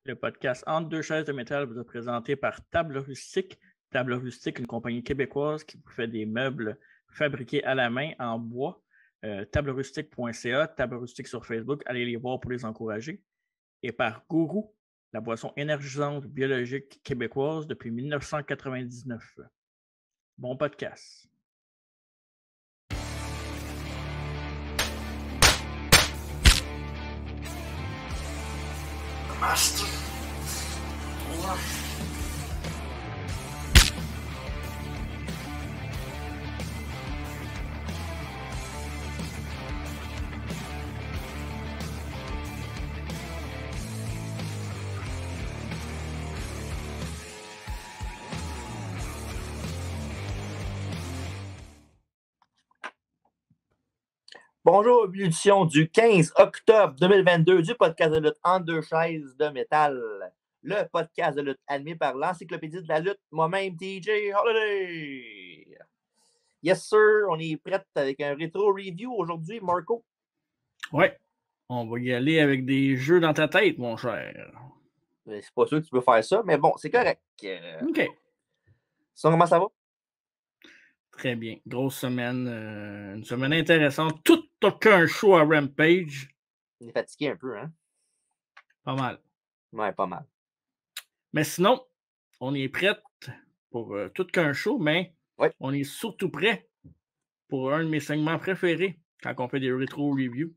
Le podcast Entre deux chaises de métal vous est présenté par Table Rustique. Table Rustique, une compagnie québécoise qui vous fait des meubles fabriqués à la main en bois. Tablerustique.ca, Table Rustique sur Facebook. Allez les voir pour les encourager. Et par Gourou, la boisson énergisante biologique québécoise depuis 1999. Bon podcast. Master. Bonjour, édition du 15 octobre 2022 du podcast de lutte Entre deux chaises de métal. Le podcast de lutte animé par l'encyclopédie de la lutte, moi-même, TJ Holiday. Yes, sir, on est prêt avec un rétro review aujourd'hui, Marco. Ouais, on va y aller avec des jeux dans ta tête, mon cher. C'est pas sûr que tu peux faire ça, mais bon, c'est correct. OK. Ça, comment ça va? Très bien. Grosse semaine. Une semaine intéressante. Tout aucun show à Rampage. On est fatigué un peu, hein? Pas mal. Ouais, pas mal. Mais sinon, on est prêt pour tout qu'un show, mais ouais. On est surtout prêt pour un de mes segments préférés quand on fait des rétro reviews.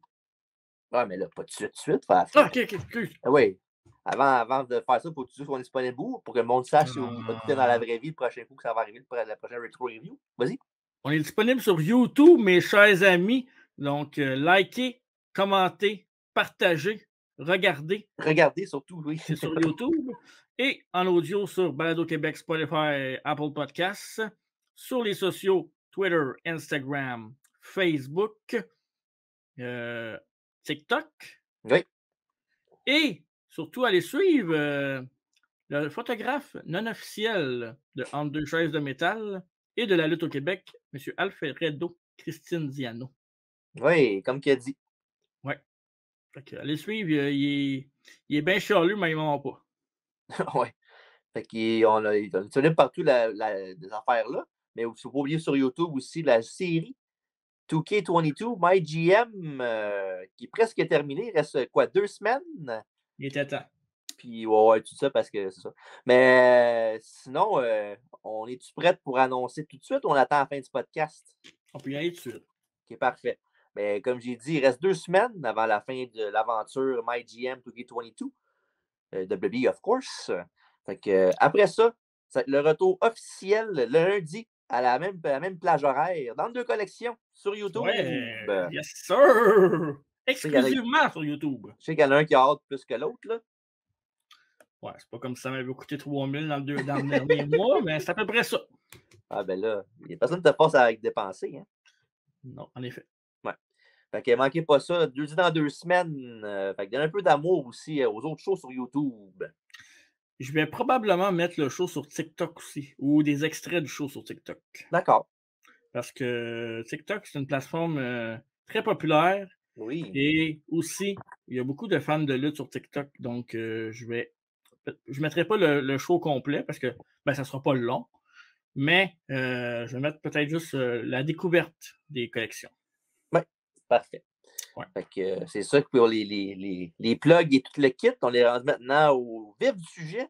Ouais, mais là, pas tout de suite. Ah, OK, excuse. Oui. Avant de faire ça, il faut que tu dises qu'on est disponible pour que le monde sache si on va tout dans la vraie vie le prochain coup que ça va arriver la prochaine rétro review. Vas-y. On est disponible sur YouTube, mes chers amis. Donc, likez, commentez, partagez, regardez. Regardez surtout, oui. C'est sur YouTube. Et en audio sur Balado Québec, Spotify, Apple Podcasts. Sur les sociaux, Twitter, Instagram, Facebook, TikTok. Oui. Et surtout, allez suivre le photographe non officiel de Entre deux chaises de métal et de la lutte au Québec, M. Alfredo Christine Diano. Oui, comme qu'il a dit. Oui. Allez suivre, il est bien charlu, mais il ne ment pas. Oui. Fait qu'on a disponible partout des affaires-là. Mais il ne faut pas oublier sur YouTube aussi la série 2K22, MyGM, qui est presque terminée. Il reste quoi, 2 semaines? Il était temps. Puis, ouais, tout ça parce que c'est ça. Mais sinon, on est-tu prêt pour annoncer tout de suite ou on attend la fin du podcast? On peut y aller tout de suite. OK, parfait. Mais comme j'ai dit, il reste 2 semaines avant la fin de l'aventure MyGM 2K22. WB, of course. Fait que, après ça, c'est le retour officiel le lundi à la même plage horaire dans 2 collections sur YouTube. Ouais, yes, sir! Exclusivement sur YouTube. Je sais qu'il y en a un qui a hâte plus que l'autre, là. Ouais, c'est pas comme si ça m'avait coûté 3000 dans le dernier mois, mais c'est à peu près ça. Ah, ben là, il n'y a personne qui te force à dépenser, hein? Non, en effet. Ouais. Fait que manquez pas ça. Jeudi dans 2 semaines. Fait que donne un peu d'amour aussi aux autres shows sur YouTube. Je vais probablement mettre le show sur TikTok aussi, ou des extraits du show sur TikTok. D'accord. Parce que TikTok, c'est une plateforme très populaire. Oui. Et aussi, il y a beaucoup de fans de lutte sur TikTok. Donc, je mettrai pas le show complet parce que ça sera pas long. Mais je vais mettre peut-être juste la découverte des collections. Oui, parfait. Ouais. Fait que c'est ça que pour les plugs et tout le kit, on les rentre maintenant au vif du sujet.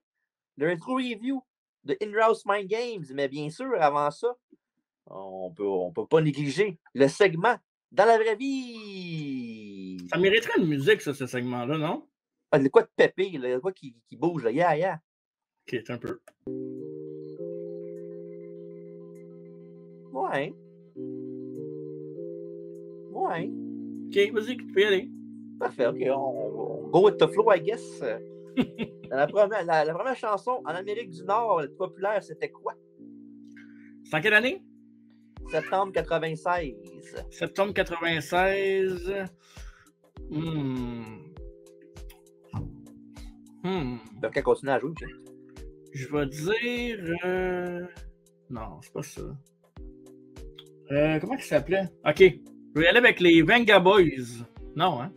Le rétro review de In-House Mind Games. Mais bien sûr, avant ça, on peut pas négliger le segment dans la vraie vie. Ça mériterait une musique, ça, ce segment-là, non? Ah, il y a quoi de pépé, il y a quoi qui bouge, là. Yeah. OK, un peu. Ouais. OK, vas-y, tu peux y aller. Parfait, OK. On go with the flow, I guess. la première chanson en Amérique du Nord, la plus populaire, c'était quoi? C'est en quelle année? Septembre 96. Septembre 96. Donc, elle continue à jouer. Je vais dire... Non, c'est pas ça. Comment il s'appelait? OK. Je vais y aller avec les Venga Boys. Non, hein?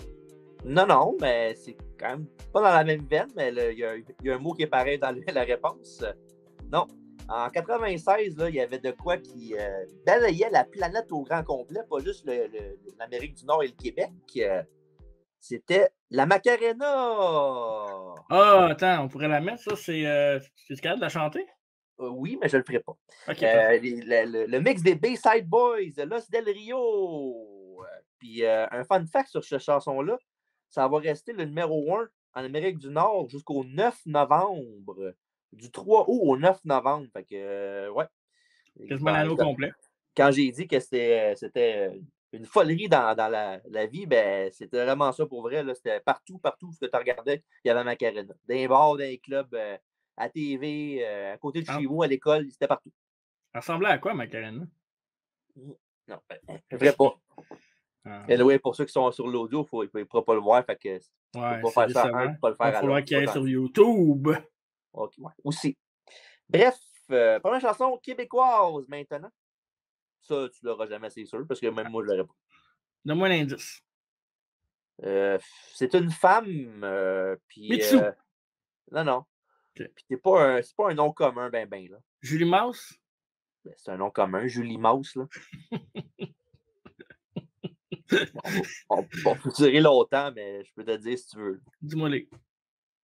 Non, mais c'est quand même pas dans la même veine, mais il y a un mot qui est pareil dans la réponse. Non. En 96, là, il y avait de quoi qui balayait la planète au grand complet, pas juste l'Amérique du Nord et le Québec. C'était la Macarena! Ah, attends, on pourrait la mettre, ça, c'est... Tu es capable de la chanter? Oui, mais je le ferai pas. Okay, le mix des Bayside Boys, de Los Del Rio. Puis un fun fact sur cette chanson-là, ça va rester le numéro 1 en Amérique du Nord jusqu'au 9 novembre. Du 3 août au 9 novembre. Fait que, ouais. quasiment l'anneau complet. Quand j'ai dit que c'était une folerie dans la vie, ben, c'était vraiment ça pour vrai. C'était partout où tu regardais, il y avait Macarena. Dans les bars, dans les clubs, à TV, à côté de chez vous, à l'école, c'était partout. Ça ressemblait à quoi, Macarena? Non, je ne ferais pas. Anyway, pour ceux qui sont sur l'audio, il ne pourra pas le voir. Fait que ouais, pas faire ça un, pas le faire à l'autre. Il va falloir qu'il aille sur YouTube. OK, ouais. Aussi. Bref, première chanson québécoise maintenant. Ça, tu ne l'auras jamais, c'est sûr, parce que même moi, je ne l'aurais pas. Donne-moi l'indice. C'est une femme. Puis, Mitsu. Non. Okay. Puis c'est pas un nom commun, ben, là. Julie Mouse? Ben, c'est un nom commun, Julie Mouse, là. on peut durer longtemps, mais je peux te dire si tu veux. Dis-moi les.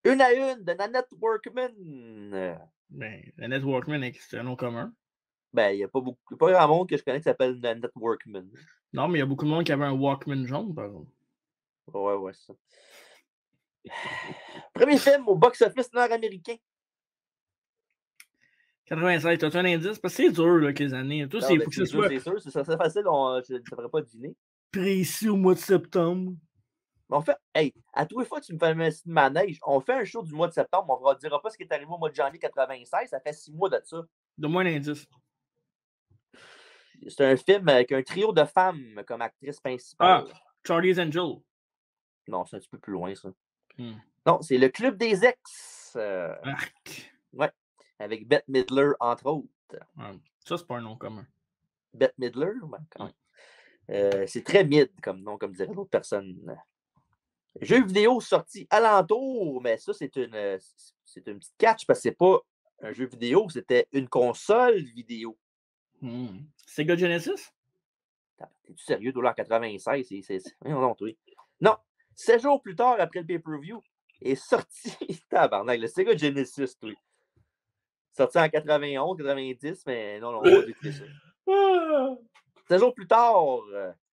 Une à une de Nanette Workman. Ben, Nanette Workman, c'est un nom commun. Ben, il n'y a pas grand monde que je connais qui s'appelle Nanette Workman. Non, mais il y a beaucoup de monde qui avait un Walkman jaune, par exemple. Ouais, c'est ça. Premier film au box-office nord-américain. 96, t'as-tu un indice? Parce que c'est dur, là, les années. Tout, c'est C'est sûr, c'est facile, je ne devrais pas deviner. Précis au mois de septembre. On fait, hey, à tous les fois que tu me fais un manège, on fait un show du mois de septembre, on ne dira pas ce qui est arrivé au mois de janvier 96, ça fait 6 mois de ça. Donne-moi un indice. C'est un film avec un trio de femmes comme actrice principale. Ah, Charlie's Angel. Non, c'est un petit peu plus loin, ça. Non, c'est le Club des Ex. Ouais, avec Bette Midler, entre autres. Ça, c'est pas un nom commun. Bette Midler? Ben, quand même. C'est très mid comme nom, comme dirait l'autre personne. Jeu vidéo sorti alentour, mais ça, c'est une petite catch parce que c'est pas un jeu vidéo, c'était une console vidéo. Sega Genesis? T'es-tu sérieux, $1,96? 96? Non, 7 jours plus tard, après le pay-per-view, est sorti. Tabarnak, le Sega Genesis, oui. Sorti en 91, 90, mais non, on va détruire ça. 7 jours plus tard,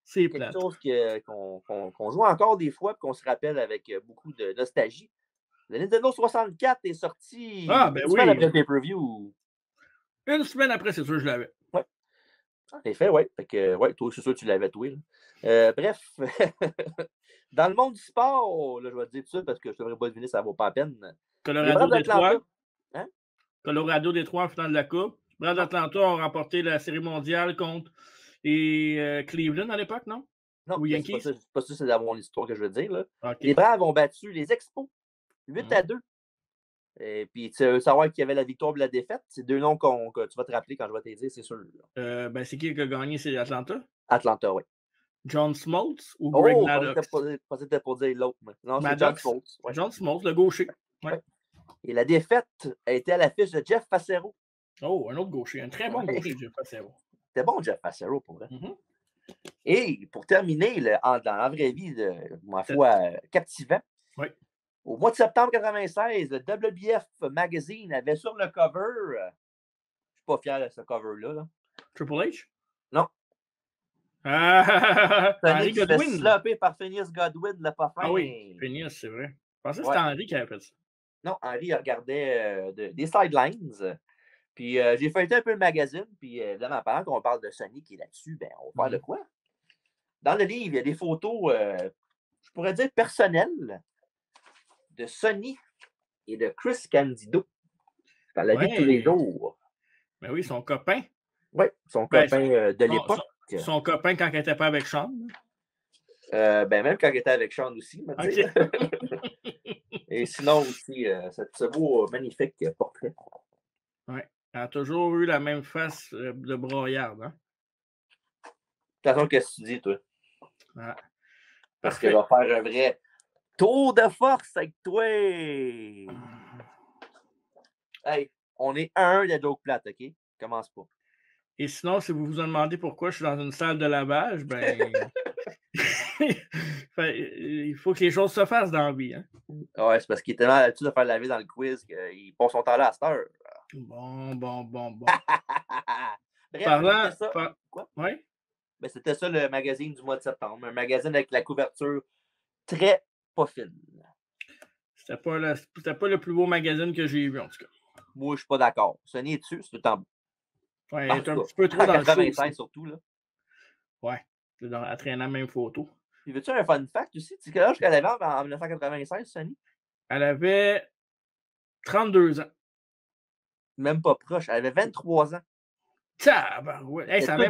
c'est quelque chose qu'on joue encore des fois et qu'on se rappelle avec beaucoup de nostalgie. Le Nintendo 64 est sorti une semaine après le pay-per-view. Une semaine après, c'est sûr que je l'avais. Ouais. En effet, ouais. Fait que, ouais, toi, c'est sûr que tu l'avais, toi. Bref, dans le monde du sport, là, je vais te dire tout ça parce que je ne devrais pas deviner, ça ne vaut pas la peine. Colorado Détroit. Hein? Colorado Détroit en finale de la Coupe. Les Braves d'Atlanta ont remporté la Série mondiale contre Cleveland à l'époque, non? Non, ou Yankees? C'est pas ça, c'est dans mon histoire que je veux dire. Là. Okay. Les Braves ont battu les Expos 8-2. Et puis, tu veux savoir qui avait la victoire ou la défaite? C'est deux noms que tu vas te rappeler quand je vais te dire, c'est sûr. C'est qui a gagné? C'est Atlanta? Atlanta, oui. John Smoltz ou Greg Maddux? Je pensais que c'était pour dire l'autre. Non, c'est John Smoltz. Ouais. John Smoltz, le gaucher. Ouais. Et la défaite a été à l'affiche de Jeff Fassero. Oh, un autre gaucher. Un très bon gaucher, Jeff Fassero. C'était bon, Jeff Fassero, pour vrai. Et pour terminer, dans la vraie vie, ma foi, captivant, au mois de septembre 96, le WBF Magazine avait sur le cover, je ne suis pas fier de ce cover-là. Là. Triple H? Non. Henry Godwin. Slopé par Phineas Godwin, le pas fin. Ah oui, Phineas, c'est vrai. Je pensais que c'était Henry qui avait fait ça. Non, Henry regardait des sidelines. Puis j'ai feuilleté un peu le magazine. Puis évidemment, pendant qu'on parle de Sony qui est là-dessus, ben, on va faire de quoi? Dans le livre, il y a des photos, je pourrais dire personnelles, de Sony et de Chris Candido. Dans la vie de tous les jours. Ben oui, son copain. Oui, son copain de l'époque. Son copain quand il n'était pas avec Sean. Même quand il était avec Sean aussi. Okay. Et sinon aussi, ce beau magnifique portrait. Oui, elle a toujours eu la même face de broyarde. Hein? De toute façon, qu'est-ce que tu dis, toi? Ah. Parce qu'elle va faire un vrai Tour de force avec toi! Hey, on est un des jokes plates, OK? Commence pas. Et sinon, si vous vous demandez pourquoi je suis dans une salle de lavage, ben. Il faut que les choses se fassent dans la vie. Hein? Ouais, c'est parce qu'il est tellement l'habitude de faire laver dans le quiz qu'il passe son temps là à cette heure. Bon. Bref, Parlant. c'était ça. Quoi? Oui? Ben, c'était ça le magazine du mois de septembre. Un magazine avec la couverture très pas fine. C'était pas le plus beau magazine que j'ai vu, en tout cas. Moi, je suis pas d'accord. Sony est dessus, c'est tout le temps beau. Ouais, un petit peu trop dans le 96 surtout, là. Ouais, à traîner la même photo. Puis veux-tu un fun fact aussi? Tu sais quel âge qu'elle avait en 1996, Sony? Elle avait 32 ans. Même pas proche. Elle avait 23 ans. Tabarouette. Hey, c'est la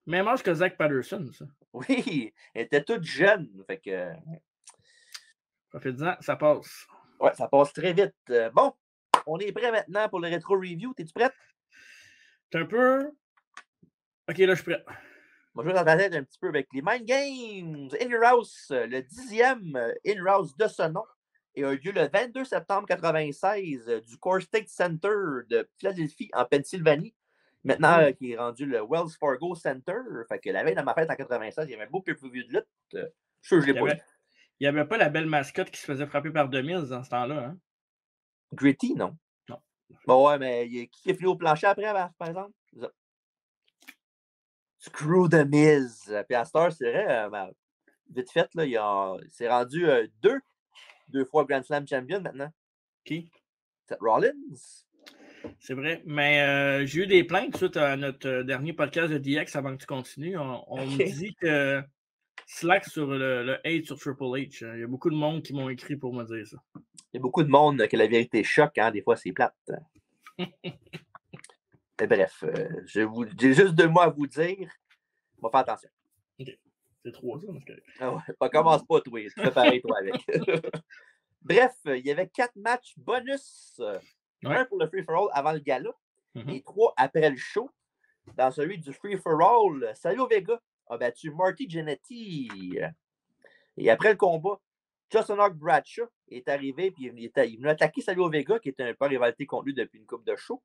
même âge que Zach Patterson, ça. Oui, elle était toute jeune. Fait que. Profite-en, ça passe. Ouais, ça passe très vite. Bon, on est prêt maintenant pour le rétro review. T'es-tu prête? T'es un peu. Ok, là, je suis prêt. Moi, je vais dans ta tête un petit peu avec les Mind Games. In Your House, le 10e In Your House de ce nom, et a eu lieu le 22 septembre 1996 du Core State Center de Philadelphie, en Pennsylvanie. Maintenant, qui est rendu le Wells Fargo Center. Fait que la veille de ma fête en 96, il y avait un beau pay-per-view de lutte. Je suis sûr que je l'ai pas vu. Il n'y avait pas la belle mascotte qui se faisait frapper par Demise dans ce temps-là. Hein? Gritty, non? Non. Bon, ouais, mais qui est fini au plancher après, par exemple? Screw the Miz. Puis à Star, c'est vrai, vite fait, là, il s'est rendu deux fois Grand Slam champion maintenant. Qui? Seth Rollins. C'est vrai, mais j'ai eu des plaintes suite à notre dernier podcast de DX avant que tu continues. On me dit que Slack sur le hate sur Triple H. Il y a beaucoup de monde qui m'ont écrit pour me dire ça. Il y a beaucoup de monde que la vérité choque, hein? Des fois, c'est plate. Mais bref, j'ai juste 2 mots à vous dire. On va faire attention. OK. C'est 3 ça, parce que. Ah ouais, commence pas, toi. Tu fais pareil, toi, avec. Bref, il y avait 4 matchs bonus. Ouais. 1 pour le free-for-all avant le gala et 3 après le show. Dans celui du free-for-all, Savio Vega a battu Marty Jannetty. Et après le combat, Justin Hawk Bradshaw est arrivé et il est venu attaquer Savio Vega, qui était un peu rivalité contre lui depuis une coupe de show.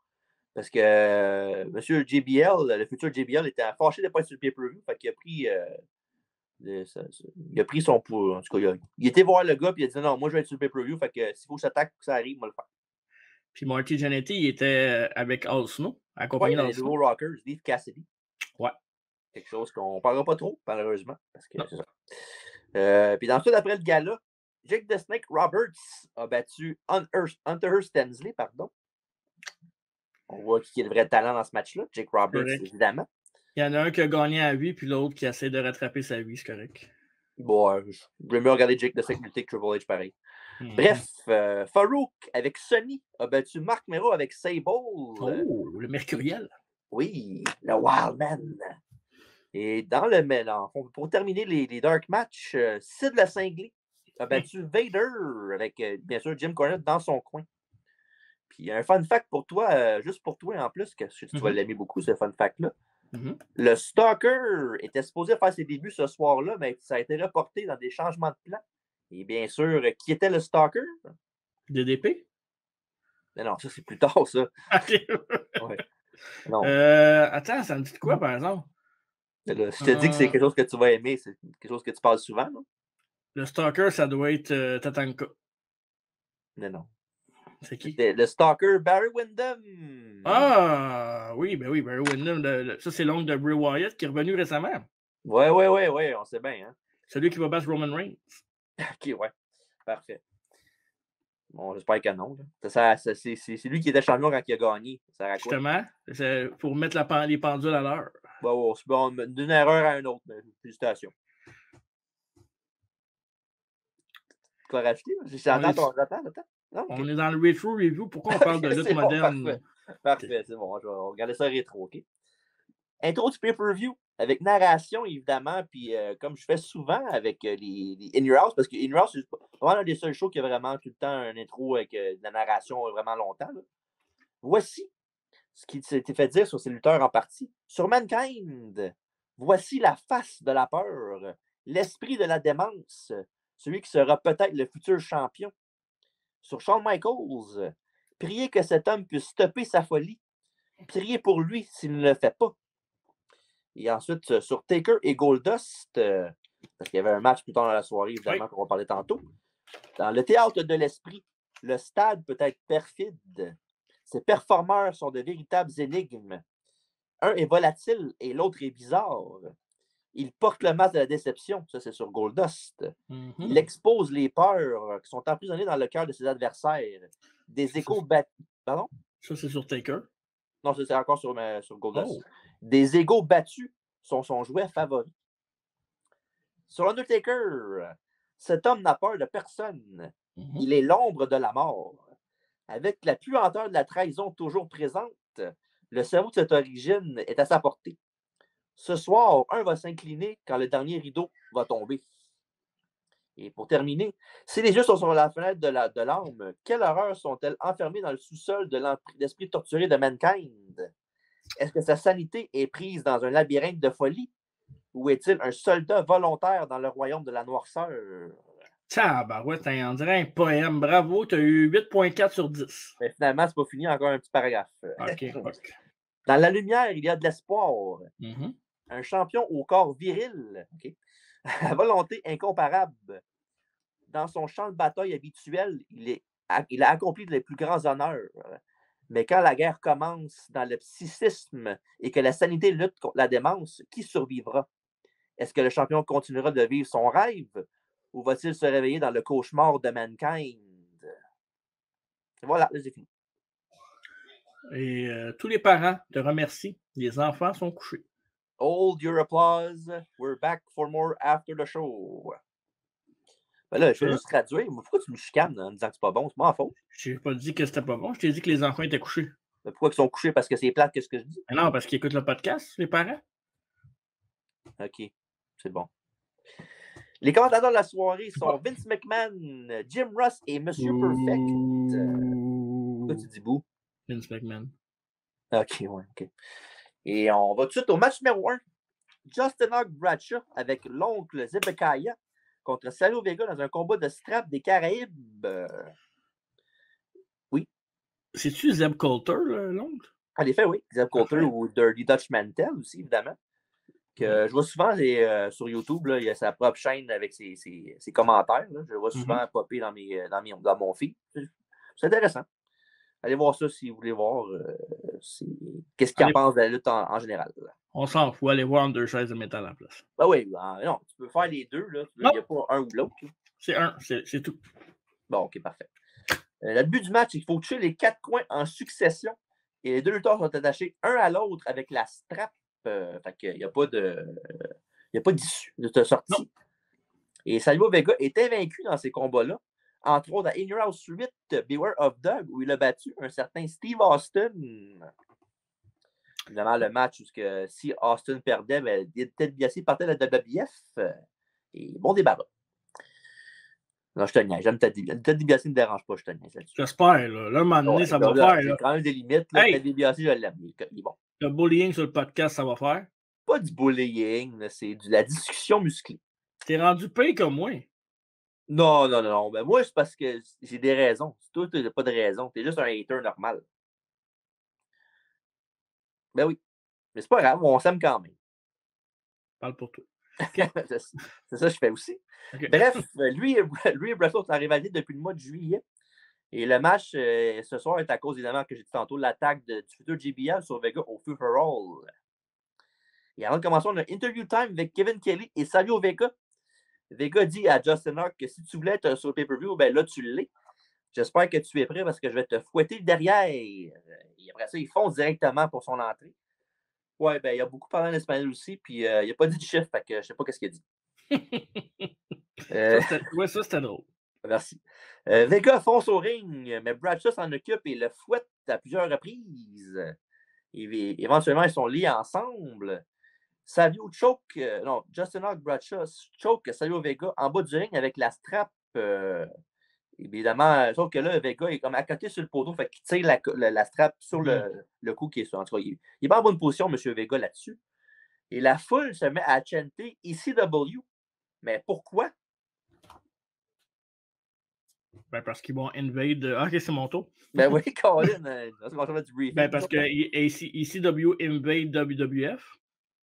Parce que M. JBL, le futur JBL, était fâché de ne pas être sur le pay-per-view. Fait qu'il a pris. Il a pris son pouls. En tout cas, il était voir le gars et il a dit non, moi je vais être sur le pay-per-view. Fait que s'il faut que ça attaque, que ça arrive, moi le faire. Puis Marty Jannetty, il était avec Al Snow, accompagné des nouveaux Rockers, Steve Cassidy. Ouais. Quelque chose qu'on ne parlera pas trop, malheureusement. Parce que c'est ça. Puis ensuite, après le gala, Jake the Snake Roberts a battu Hunter Stanley, pardon. On voit qui est le vrai talent dans ce match-là. Jake Roberts, évidemment. Il y en a un qui a gagné à vie, puis l'autre qui essaie de rattraper sa vie, c'est correct. Bon, je vais mieux regarder Jake the Snake lutter que Triple H pareil. Bref, Farouk avec Sonny a battu Marc Mero avec Sable. Oh, le Mercuriel. Oui, le Wild Man. Et dans le mélange, pour terminer les Dark Match, Sid le Cinglé a battu Vader avec, bien sûr, Jim Cornette dans son coin. Puis un fun fact pour toi, juste pour toi en plus, que tu vas l'aimer beaucoup, ce fun fact-là. Le Stalker était supposé faire ses débuts ce soir-là, mais ça a été reporté dans des changements de plan. Et bien sûr, qui était le Stalker? DDP? Mais non, ça c'est plus tard, ça. Ouais. Non. Attends, ça me dit quoi, par exemple? Là, je te dis que c'est quelque chose que tu vas aimer, c'est quelque chose que tu parles souvent, non? Le Stalker, ça doit être Tatanka. Non. C'est qui? C'était le Stalker, Barry Windham. Ah, oui, Barry Windham. Ça, c'est l'oncle de Bray Wyatt qui est revenu récemment. Ouais, on sait bien. Hein? Celui qui va battre Roman Reigns. OK, ouais. Parfait. Bon, j'espère que non. C'est lui qui était champion quand il a gagné. Ça justement, c'est pour mettre les pendules à l'heure. Bon, c'est bon, d'une erreur à une autre. Félicitations. Tu vas rajouter? J'attends. Non, on est dans le rétro review. Pourquoi on parle de lutte moderne? Parfait, c'est bon. Je vais regarder ça rétro, OK? Intro du pay-per-view avec narration, évidemment, puis comme je fais souvent avec les In Your House, parce que In Your House, c'est vraiment un des seuls shows qui a vraiment tout le temps un intro avec de la narration vraiment longtemps. Là. Voici ce qui s'était fait dire sur ces lutteurs en partie. Sur Mankind, voici la face de la peur, l'esprit de la démence, celui qui sera peut-être le futur champion. Sur Shawn Michaels, priez que cet homme puisse stopper sa folie. Priez pour lui s'il ne le fait pas. Et ensuite, sur Taker et Goldust, parce qu'il y avait un match plus tard dans la soirée, évidemment, qu'on va parler tantôt. Dans le théâtre de l'esprit, le stade peut être perfide. Ses performeurs sont de véritables énigmes. Un est volatile et l'autre est bizarre. Il porte le masque de la déception, ça c'est sur Goldust. Il expose les peurs qui sont emprisonnées dans le cœur de ses adversaires. Des échos battus. Pardon? Ça c'est sur Taker. Non, c'est encore sur Goldust. Oh. Des égos battus sont son jouet favori. Sur Undertaker, cet homme n'a peur de personne. Il est l'ombre de la mort. Avec la puanteur de la trahison toujours présente, le cerveau de cette origine est à sa portée. Ce soir, un va s'incliner quand le dernier rideau va tomber. Et pour terminer, si les yeux sont sur la fenêtre de l'âme, quelle horreur sont-elles enfermées dans le sous-sol de l'esprit torturé de Mankind? Est-ce que sa sanité est prise dans un labyrinthe de folie? Ou est-il un soldat volontaire dans le royaume de la noirceur? Tabarouette, on dirait un poème. Bravo, tu as eu 8,4 sur 10. Mais finalement, c'est pas fini, encore un petit paragraphe. OK. Dans la lumière, il y a de l'espoir. Un champion au corps viril, à volonté incomparable. Dans son champ de bataille habituel, il a accompli les plus grands honneurs. Mais quand la guerre commence dans le psychisme et que la sanité lutte contre la démence, qui survivra? Est-ce que le champion continuera de vivre son rêve ou va-t-il se réveiller dans le cauchemar de Mankind? Voilà, c'est fini. Et tous les parents te remercient. Les enfants sont couchés. Hold your applause. We're back for more after the show. Ben là, je vais juste traduire. Pourquoi tu me chicanes en disant que c'est pas bon? C'est pas ma faute. Je n'ai pas dit que c'était pas bon. Je t'ai dit que les enfants étaient couchés. Ben pourquoi ils sont couchés? Parce que c'est plate que ce que je dis? Non, parce qu'ils écoutent le podcast, les parents. OK. C'est bon. Les commentateurs de la soirée sont Vince McMahon, Jim Ross et Monsieur Perfect. Pourquoi tu dis bouh? Vince McMahon. OK, ouais, OK. Et on va tout de suite au match numéro 1. Justin Hawk Bradshaw avec l'oncle Zebekiah contre Savio Vega dans un combat de strap des Caraïbes. Oui. C'est-tu Zeb Coulter, l'oncle? En effet, oui. Zeb Coulter ou Dirty Dutch Mantel aussi, évidemment. Que je vois souvent sur YouTube, là, il y a sa propre chaîne avec ses commentaires. Là. Je le vois souvent popper dans mon feed. C'est intéressant. Allez voir ça si vous voulez voir qu'est-ce qu'il en pense de la lutte en général. Là. On s'en fout. Allez voir Deux chaises de métal en place. Ben oui, non, tu peux faire les deux. Il n'y a pas un ou l'autre. C'est un, c'est tout. Bon, OK, parfait. Le but du match, c'est qu'il faut toucher les 4 coins en succession. Et les 2 lutteurs sont attachés un à l'autre avec la strap. Fait qu'il n'y a pas d'issue de sortie. Non. Et Savio Vega est invaincu dans ces combats-là. Entre autres, à In Your House 8, Beware of Doug, où il a battu un certain Steve Austin. Évidemment, le match où si Austin perdait, ben, Ted DiBiase partait de la WWF. Et bon débarras. Non, je te niaise. J'aime Ted DiBiase ne me dérange pas, je te niaise là-dessus. J'espère, là. Là, un moment donné, ça va faire. Il y a quand même des limites. Là. Hey! Ted DiBiase, je l'aime. Il est bon. Le bullying sur le podcast, ça va faire? Pas du bullying, c'est de la discussion musclée. T'es rendu payé comme moi. Non. Ben moi, c'est parce que j'ai des raisons. Toi, tu n'as pas de raison. Tu es juste un hater normal. Ben oui. Mais c'est pas grave, on s'aime quand même. Parle pour toi. Okay. C'est ça que je fais aussi. Okay. Bref, lui et Bret sont en rivalité depuis le mois de juillet. Et le match ce soir est à cause, évidemment, que j'ai dit tantôt, l'attaque du futur JBL sur Vega au Free for All. Et avant de commencer, on a interview time avec Kevin Kelly et Savio Vega. Vega dit à Justin Hawk que si tu voulais être sur le pay-per-view, ben là, tu l'es. J'espère que tu es prêt parce que je vais te fouetter derrière. Et après ça, ils fonce directement pour son entrée. Ouais, ben il a beaucoup parlé en espagnol aussi, puis il n'a pas dit de chiffre, fait que je sais pas ce qu'il a dit. Ouais, ça, c'était drôle. Merci. Vega fonce au ring, mais Bradshaw s'en occupe et le fouette à plusieurs reprises. Et éventuellement, ils sont liés ensemble. Savio choke, Justin Hawk Bradshaw choke Savio Vega en bas du ring avec la strap. Évidemment, sauf que là, Vega est comme à côté sur le poteau, fait qu'il tire la strap sur le coup qui est sur. En tout cas, il n'est pas en bonne position, M. Vega, là-dessus. Et la foule se met à chanter ECW. Mais pourquoi? Ben, parce qu'ils vont invade. Ah, ok, c'est mon tour. Ben oui, Colin, c'est qu'on fait du briefing. Ben, parce que ECW invade WWF.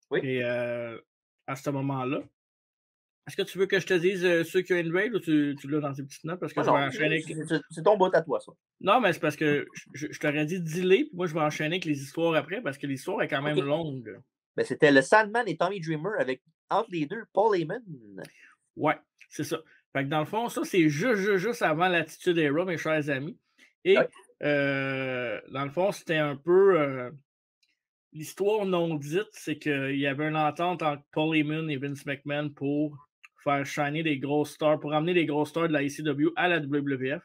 Oui. Et à ce moment-là, est-ce que tu veux que je te dise ceux qui ont invade ou tu l'as dans tes petites notes? Parce que je vais enchaîner. C'est ton bout à toi, ça. Non, mais c'est parce que je t'aurais dit dis-les, puis moi je vais enchaîner avec les histoires après, parce que l'histoire est quand même longue. Ben, c'était le Sandman et Tommy Dreamer avec, entre les deux, Paul Heyman. Ouais, c'est ça. Fait que dans le fond, ça, c'est juste avant l'Attitude Era, mes chers amis. Et Ouais. dans le fond, c'était un peu. L'histoire non dite, c'est qu'il y avait une entente entre Paul Heyman et Vince McMahon pour faire shiner des grosses stars, pour amener des grosses stars de la ECW à la WWF.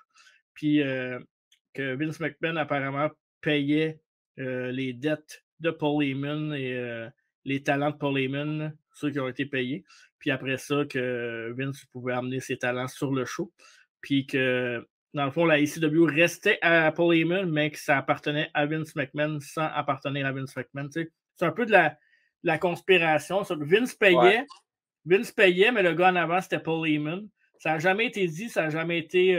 Puis que Vince McMahon apparemment payait les dettes de Paul Heyman et les talents de Paul Heyman, ceux qui ont été payés. Puis après ça, que Vince pouvait amener ses talents sur le show. Puis que dans le fond, la ECW restait à Paul Heyman, mais que ça appartenait à Vince McMahon sans appartenir à Vince McMahon. C'est un peu de la conspiration. Vince payait, mais le gars en avant, c'était Paul Heyman. Ça n'a jamais été dit, ça n'a jamais été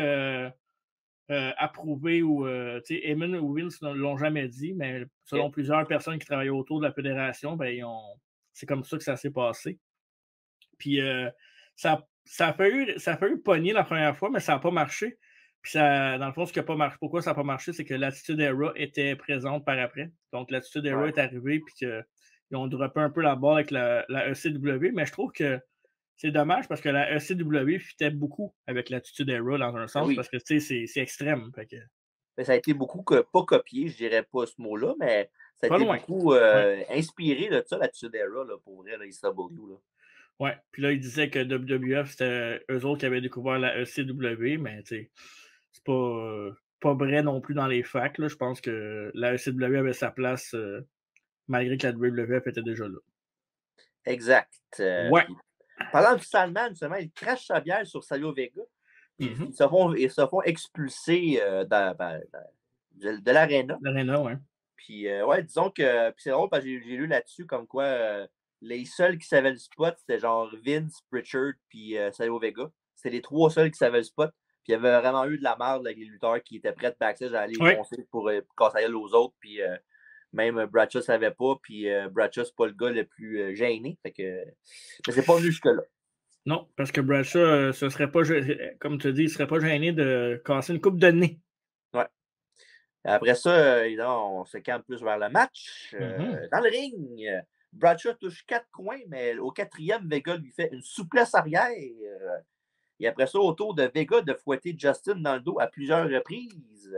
approuvé ou Heyman ou Vince ne l'ont jamais dit, mais selon plusieurs personnes qui travaillaient autour de la fédération, ben, c'est comme ça que ça s'est passé. Puis ça a failli pogner la première fois, mais ça n'a pas marché. Puis ça, dans le fond, ce qui n'a pas marché, pourquoi ça n'a pas marché, c'est que l'Attitude Era était présente par après. Donc l'Attitude Era est arrivée, puis qu'ils ont droppé un peu la balle avec la ECW, mais je trouve que c'est dommage parce que la ECW fitait beaucoup avec l'Attitude Era dans un sens, parce que c'est extrême. Fait que... Mais ça a été beaucoup, pas copié, je dirais pas ce mot-là, mais ça a été beaucoup inspiré de ça, l'Attitude Era, là, pour vrai, la ECW. Ouais, puis là, il disait que WWF, c'était eux autres qui avaient découvert la ECW, mais c'est pas vrai non plus dans les facts. Là. Je pense que la ECW avait sa place malgré que la WWF était déjà là. Exact. Ouais. Parlant du Sandman, justement, il crache sa bière sur Savio Vega. Ils se font expulser de l'aréna. L'aréna, ouais. Puis, disons que c'est drôle parce que j'ai lu là-dessus comme quoi les seuls qui savaient le spot, c'était genre Vince, Pritchard, puis Savio Vega. C'était les trois seuls qui savaient le spot. Puis il y avait vraiment eu de la merde avec les lutteurs qui étaient prêts backstage à aller foncer pour casser la gueule aux autres. Puis même Bradshaw ne savait pas. Puis Bradshaw, c'est pas le gars le plus gêné. Fait que... Mais c'est pas venu jusque-là. Non, parce que Bradshaw, ce serait pas, comme tu dis, il ne serait pas gêné de casser une coupe de nez. Ouais. Après ça, on se calme plus vers le match. Dans le ring, Bradshaw touche 4 coins, mais au 4e, Vega lui fait une souplesse arrière. Et après ça, autour de Vega de fouetter Justin dans le dos à plusieurs reprises.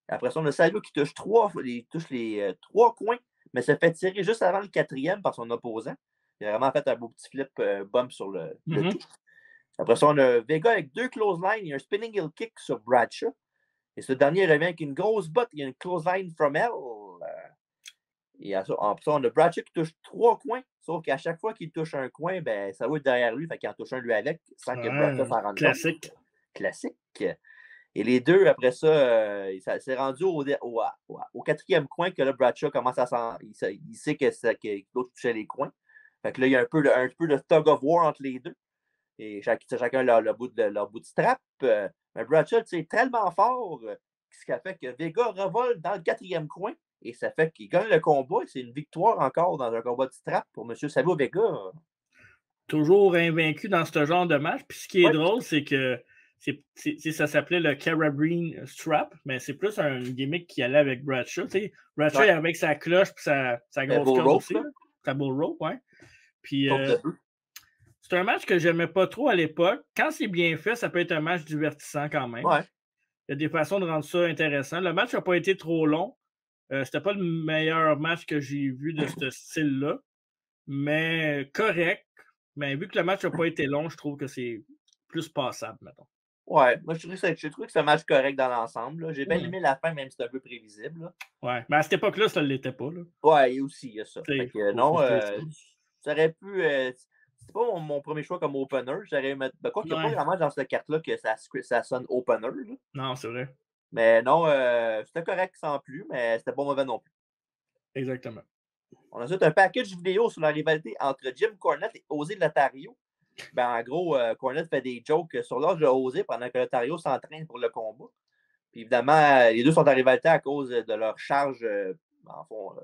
Après ça, on a Savio qui touche les 3 coins, mais se fait tirer juste avant le 4e par son opposant. Il a vraiment fait un beau petit flip bump sur le tout. Après ça, on a Vega avec 2 clotheslines et un spinning heel kick sur Bradshaw. Et ce dernier revient avec une grosse botte. Il y a une clothesline from hell. Et après ça, on a Bradshaw qui touche 3 coins. Sauf qu'à chaque fois qu'il touche un coin, ben, ça va être derrière lui. Fait qu'il en touche un lui avec sans que Bradshaw s'en rende compte. Classique. Et les deux, après ça, c'est rendu au 4e coin que là, Bradshaw commence à s'en. Il sait que l'autre touchait les coins. Fait que là, il y a un peu de tug of war entre les deux. Et chacun leur bout de strap. Mais Bradshaw, c'est tellement fort, ce qui a fait que Vega revole dans le 4e coin. Et ça fait qu'il gagne le combat. C'est une victoire encore dans un combat de strap pour M. Savio Vega. Toujours invaincu dans ce genre de match. Puis ce qui est drôle, c'est que ça s'appelait le Carabine Strap, mais c'est plus un gimmick qui allait avec Bradshaw. Bradshaw il avec sa cloche et sa grosse corde aussi. Sa bull rope, ouais. Puis c'est un match que j'aimais pas trop à l'époque. Quand c'est bien fait, ça peut être un match divertissant quand même. Ouais. Il y a des façons de rendre ça intéressant. Le match n'a pas été trop long. C'était pas le meilleur match que j'ai vu de ce style-là, mais correct. Mais vu que le match n'a pas été long, je trouve que c'est plus passable, mettons. Ouais, moi, j'ai trouvé que c'est un match correct dans l'ensemble. J'ai bien aimé la fin, même si c'est un peu prévisible. Là. Ouais, mais à cette époque-là, ça ne l'était pas. Là. Ouais, et aussi, il y a ça. Non, ça aurait pu... c'est pas mon premier choix comme opener. J'aurais mettre... Quoi qu'il n'y a pas vraiment dans cette carte-là que ça sonne opener. Là. Non, c'est vrai. Mais non, c'était correct sans plus, mais c'était pas mauvais non plus. Exactement. On a ensuite un package vidéo sur la rivalité entre Jim Cornette et José Lothario. Ben, en gros, Cornette fait des jokes sur l'âge de Osé pendant que Lotario s'entraîne pour le combat. Puis évidemment, les deux sont en rivalité à cause de leur charge, en fond,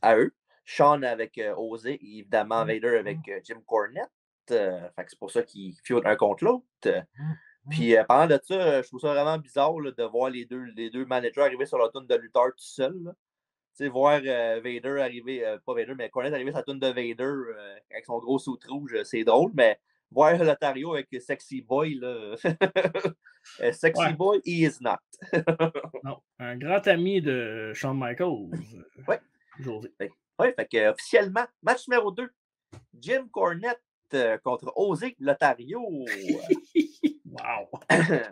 à eux. Sean avec Osé et évidemment Vader avec Jim Cornette. Fait que c'est pour ça qu'ils feudent un contre l'autre. Puis parlant de ça, je trouve ça vraiment bizarre là, de voir les deux managers arriver sur la toune de lutteur tout seul. Tu sais, voir Vader arriver, pas Vader, mais Cornette arriver sur la toune de Vader avec son gros soute rouge, c'est drôle, mais voir Lotario avec Sexy Boy, là, Sexy Ouais. Boy, he is not. Non, un grand ami de Shawn Michaels, Ouais. José. Oui, fait que officiellement, match numéro 2, Jim Cornette contre Osé Lotario. Wow!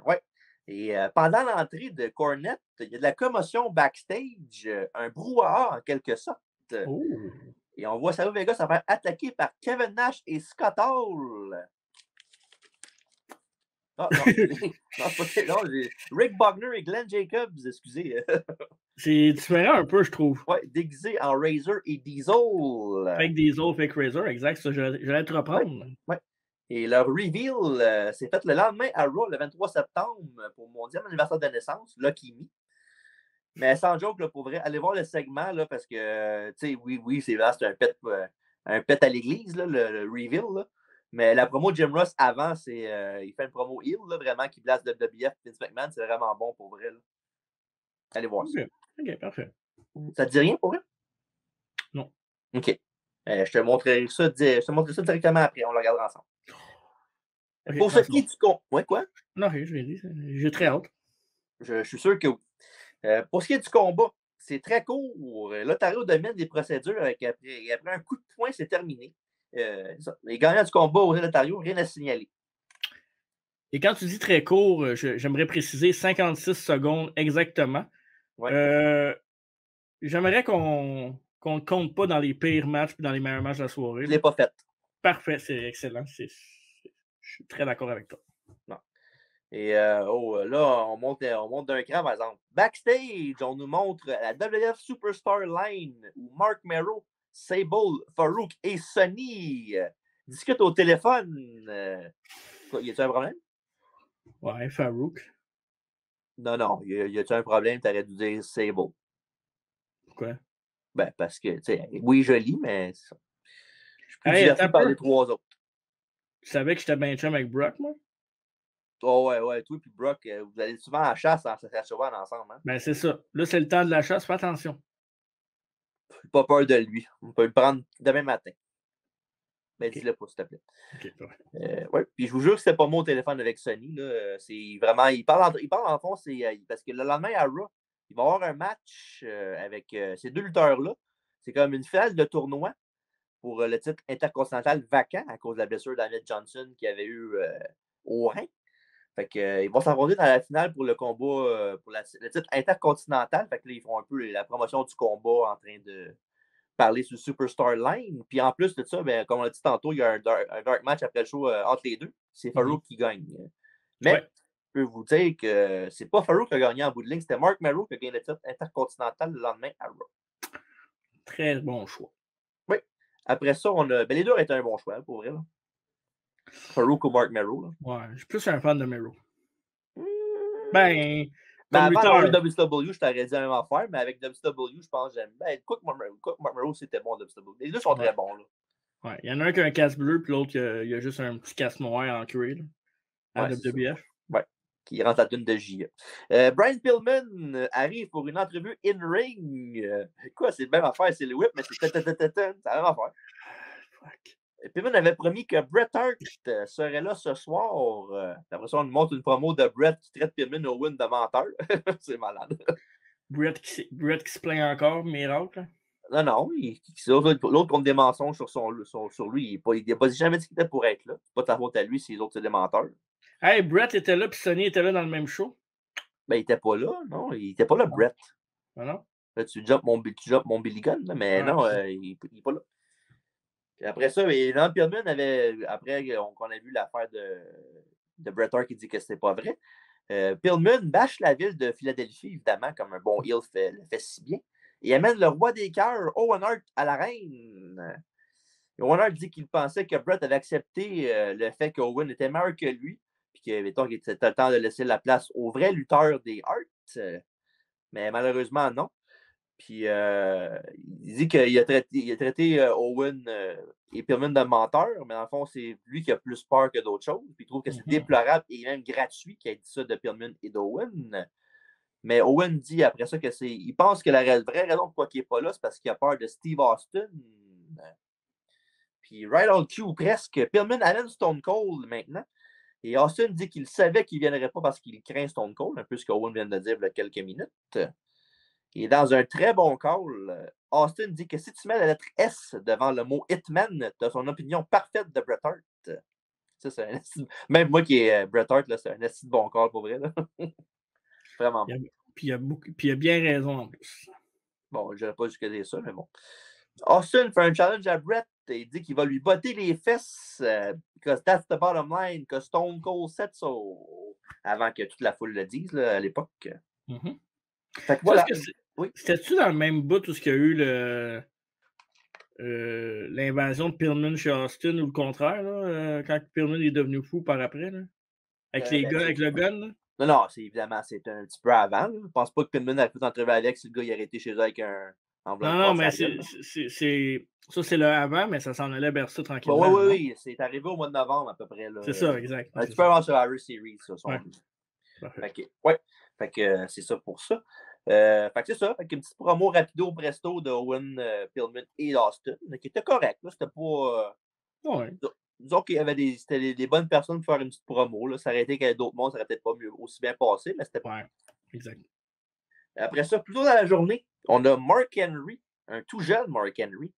Ouais. Et pendant l'entrée de Cornette, il y a de la commotion backstage, un brouhaha en quelque sorte. Oh! Et on voit Savio Vega se faire attaquer par Kevin Nash et Scott Hall. Ah, non, non, Rick Bogner et Glenn Jacobs, excusez. C'est différent un peu, je trouve. Ouais, déguisés en Razor et Diesel. Fake Diesel, fake Razor, exact, ça, j'allais te reprendre. Ouais. Et leur reveal s'est fait le lendemain à Raw, le 23 septembre, pour mon 10e anniversaire de naissance, Lucky Me. Mais sans joke, là, pour vrai, allez voir le segment, là, parce que, tu sais, oui, c'est là, c'est un pet à l'église, là, le reveal, là. Mais la promo de Jim Ross avant, c'est il fait une promo heel, là, vraiment, qui blase WWF Vince McMahon. C'est vraiment bon pour vrai. Là. Allez voir ça. OK, parfait. Ça te dit rien pour vrai? Non. OK. Je te montrerai ça directement après. On le regardera ensemble. Okay, pour ce qui est du con. Ouais, quoi? Non, je l'ai dit. J'ai très hâte. Je suis sûr que oui. Pour ce qui est du combat, c'est très court. Lotario domine les procédures et après un coup de poing, c'est terminé. Les gagnants du combat au Lotario, rien à signaler. Et quand tu dis très court, j'aimerais préciser 56 secondes exactement. Ouais. J'aimerais qu'on ne compte pas dans les pires matchs et dans les meilleurs matchs de la soirée. Je ne l'ai pas fait. Parfait, c'est excellent. Je suis très d'accord avec toi. Non. Et là, on monte d'un cran, par exemple. Backstage, on nous montre la WF Superstar Line où Mark Merrow, Sable, Farouk et Sonny discutent au téléphone. Y a-t-il un problème? Ouais, Farouk. Non. Y a-t-il un problème? T'aurais dû dire Sable. Pourquoi? Ben, parce que, tu sais, oui, joli, mais je suis plus diverti par les trois autres. Tu savais que j'étais bien chum avec Brock, moi? Oh, ouais, toi et Brock, vous allez souvent à la chasse en Saskatchewan ensemble. Hein? Ben, c'est ça. Là, c'est le temps de la chasse, fais attention. Pas peur de lui. On peut le prendre demain matin. Mais okay. Dis-le pas, s'il te plaît. Okay, ouais. Puis je vous jure que c'était pas moi au téléphone avec Sonny. Là. C'est vraiment. Il parle en fond, c'est parce que le lendemain à Raw, il va y avoir un match avec ces deux lutteurs-là. C'est comme une finale de tournoi pour le titre intercontinental vacant à cause de la blessure d'Ahmed Johnson qu'il avait eu au rein. Fait que, ils vont s'affronter dans la finale pour le combat, pour le titre intercontinental. Fait que là, ils font un peu la promotion du combat en train de parler sur Superstar Line. Puis en plus de ça, ben, comme on l'a dit tantôt, il y a un dark match après le show entre les deux. C'est Farouk qui gagne. Mais je peux vous dire que c'est pas Farouk qui a gagné en bout de ligne, c'était Mark Merrow qui a gagné le titre intercontinental le lendemain à Raw. Très bon choix. Oui. Après ça, on a. Ben, les deux ont été un bon choix, pour vrai. Là. Farouk ou Mark Merrow. Là. Ouais, je suis plus un fan de Merrow. Ben, avant le WCW, je t'aurais dit la même affaire, mais avec WCW, je pense que j'aime. Ben, Mark Merrow, c'était bon, WCW. Les deux sont très bons. Là. Ouais, il y en a un qui a un casque bleu, puis l'autre, il y a juste un petit casque noir en cuir. À WWF. Ouais, qui rentre la tune de J. Brian Pillman arrive pour une entrevue in-ring. Quoi, c'est la même affaire, c'est le whip, mais c'est la même affaire. Fuck. Pillman avait promis que Bret Hart serait là ce soir. Après ça, on nous montre une promo de Bret qui traite Pillman Owen de menteur. C'est malade. Bret qui se plaint encore, miracle. Non. L'autre compte des mensonges sur lui. Il n'a pas jamais dit qu'il était pour être là. C'est pas ta faute à lui si les autres, c'est des menteurs. Hey, Bret était là, puis Sonny était là dans le même show. Ben, il était pas là, non. Il était pas là, Bret. Ah non? Là, tu jumps mon Billy Gunn, mais non, il n'est pas là. Et après ça, Ron Pillman après qu'on a vu l'affaire de Bret Hart qui dit que c'était pas vrai, Pillman bâche la ville de Philadelphie, évidemment, comme un bon heel le fait si bien, et amène le roi des cœurs, Owen Hart, à la reine. Owen Hart dit qu'il pensait que Bret avait accepté le fait qu'Owen était meilleur que lui, puis qu'il était le temps de laisser la place au vrai lutteur des Hart. Mais malheureusement, non. Puis il dit qu'il a traité Owen et Pillman de menteur, mais dans le fond, c'est lui qui a plus peur que d'autres choses. Puis il trouve que c'est déplorable et même gratuit qu'il ait dit ça de Pillman et d'Owen. Mais Owen dit après ça il pense que la vraie raison pourquoi il n'est pas là, c'est parce qu'il a peur de Steve Austin. Puis right on cue presque. Pillman amène Stone Cold maintenant. Et Austin dit qu'il savait qu'il ne viendrait pas parce qu'il craint Stone Cold, un peu ce qu'Owen vient de dire il y a quelques minutes. Et dans un très bon call, Austin dit que si tu mets la lettre S devant le mot Hitman, tu as son opinion parfaite de Bret Hart. Ça, même moi qui est Bret Hart, là, c'est un assez bon call pour vrai. Là. Vraiment bon. Puis il a bien raison en plus. Bon, je n'irai pas jusqu'à dire ça, mais bon. Austin fait un challenge à Bret et il dit qu'il va lui botter les fesses because that's the bottom line, que Stone Cold said so. Avant que toute la foule le dise là, à l'époque. Fait que voilà. C'était-tu dans le même bout où il y a eu l'invasion de Pillman chez Austin ou le contraire, là, quand Pillman est devenu fou par après? Là? Avec les gars, avec le gun? Là? Non, évidemment, c'est un petit peu avant. Là. Je pense pas que Pillman a pu entrevue avec si le gars il aurait été chez eux avec un enveloppe. Non, mais ça, c'est le avant, mais ça s'en allait vers ça tranquillement. Bon, oui, c'est arrivé au mois de novembre à peu près. C'est ça, exact. Un petit peu avant sur Survivor Series, ça. Fait que c'est ça pour ça. Fait que c'est ça. Fait qu'une petite promo rapido presto de Owen, Pillman et Austin, qui était correct. C'était pas. Disons qu'il y avait des bonnes personnes pour faire une petite promo. Là. Ça aurait été qu'avec d'autres mondes, ça aurait peut-être pas aussi bien passé, mais c'était pas. Ouais, exact. Après ça, plus tôt dans la journée, on a Mark Henry, un tout jeune Mark Henry,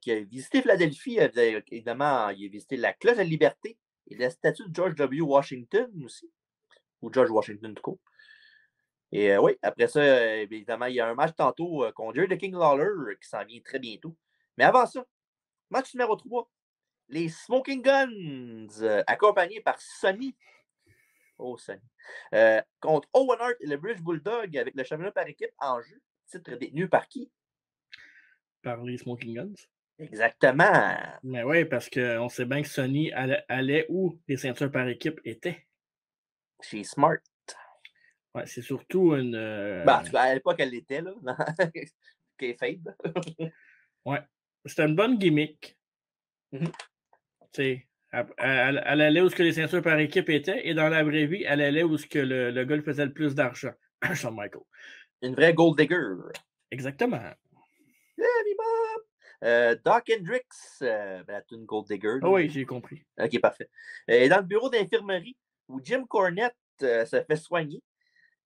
qui a visité Philadelphie. Évidemment, il a visité la Cloche de la Liberté et la statue de George W. Washington aussi. Ou George Washington, tout court. Et oui, après ça, évidemment, il y a un match tantôt contre Jerry the King Lawler qui s'en vient très bientôt. Mais avant ça, match numéro 3, les Smoking Guns, accompagnés par Sonny. Oh, Sonny. Contre Owen Hart et le British Bulldog avec le championnat par équipe en jeu. Titre détenu par qui? Par les Smoking Guns. Exactement. Mais oui, parce qu'on sait bien que Sonny allait où les ceintures par équipe étaient. Chez Smart. Ouais, c'est surtout une. En tout cas, à l'époque, elle l'était, là. Kayfabe. Ouais. C'était une bonne gimmick. Tu sais, elle allait où les ceintures par équipe étaient, et dans la vraie vie, elle allait où le gars faisait le plus d'argent. Shawn Michaels. Une vraie gold digger. Exactement. Doc Hendricks, c'est une gold digger. Ah oui, j'ai compris. OK, parfait. Et dans le bureau d'infirmerie, où Jim Cornette se fait soigner.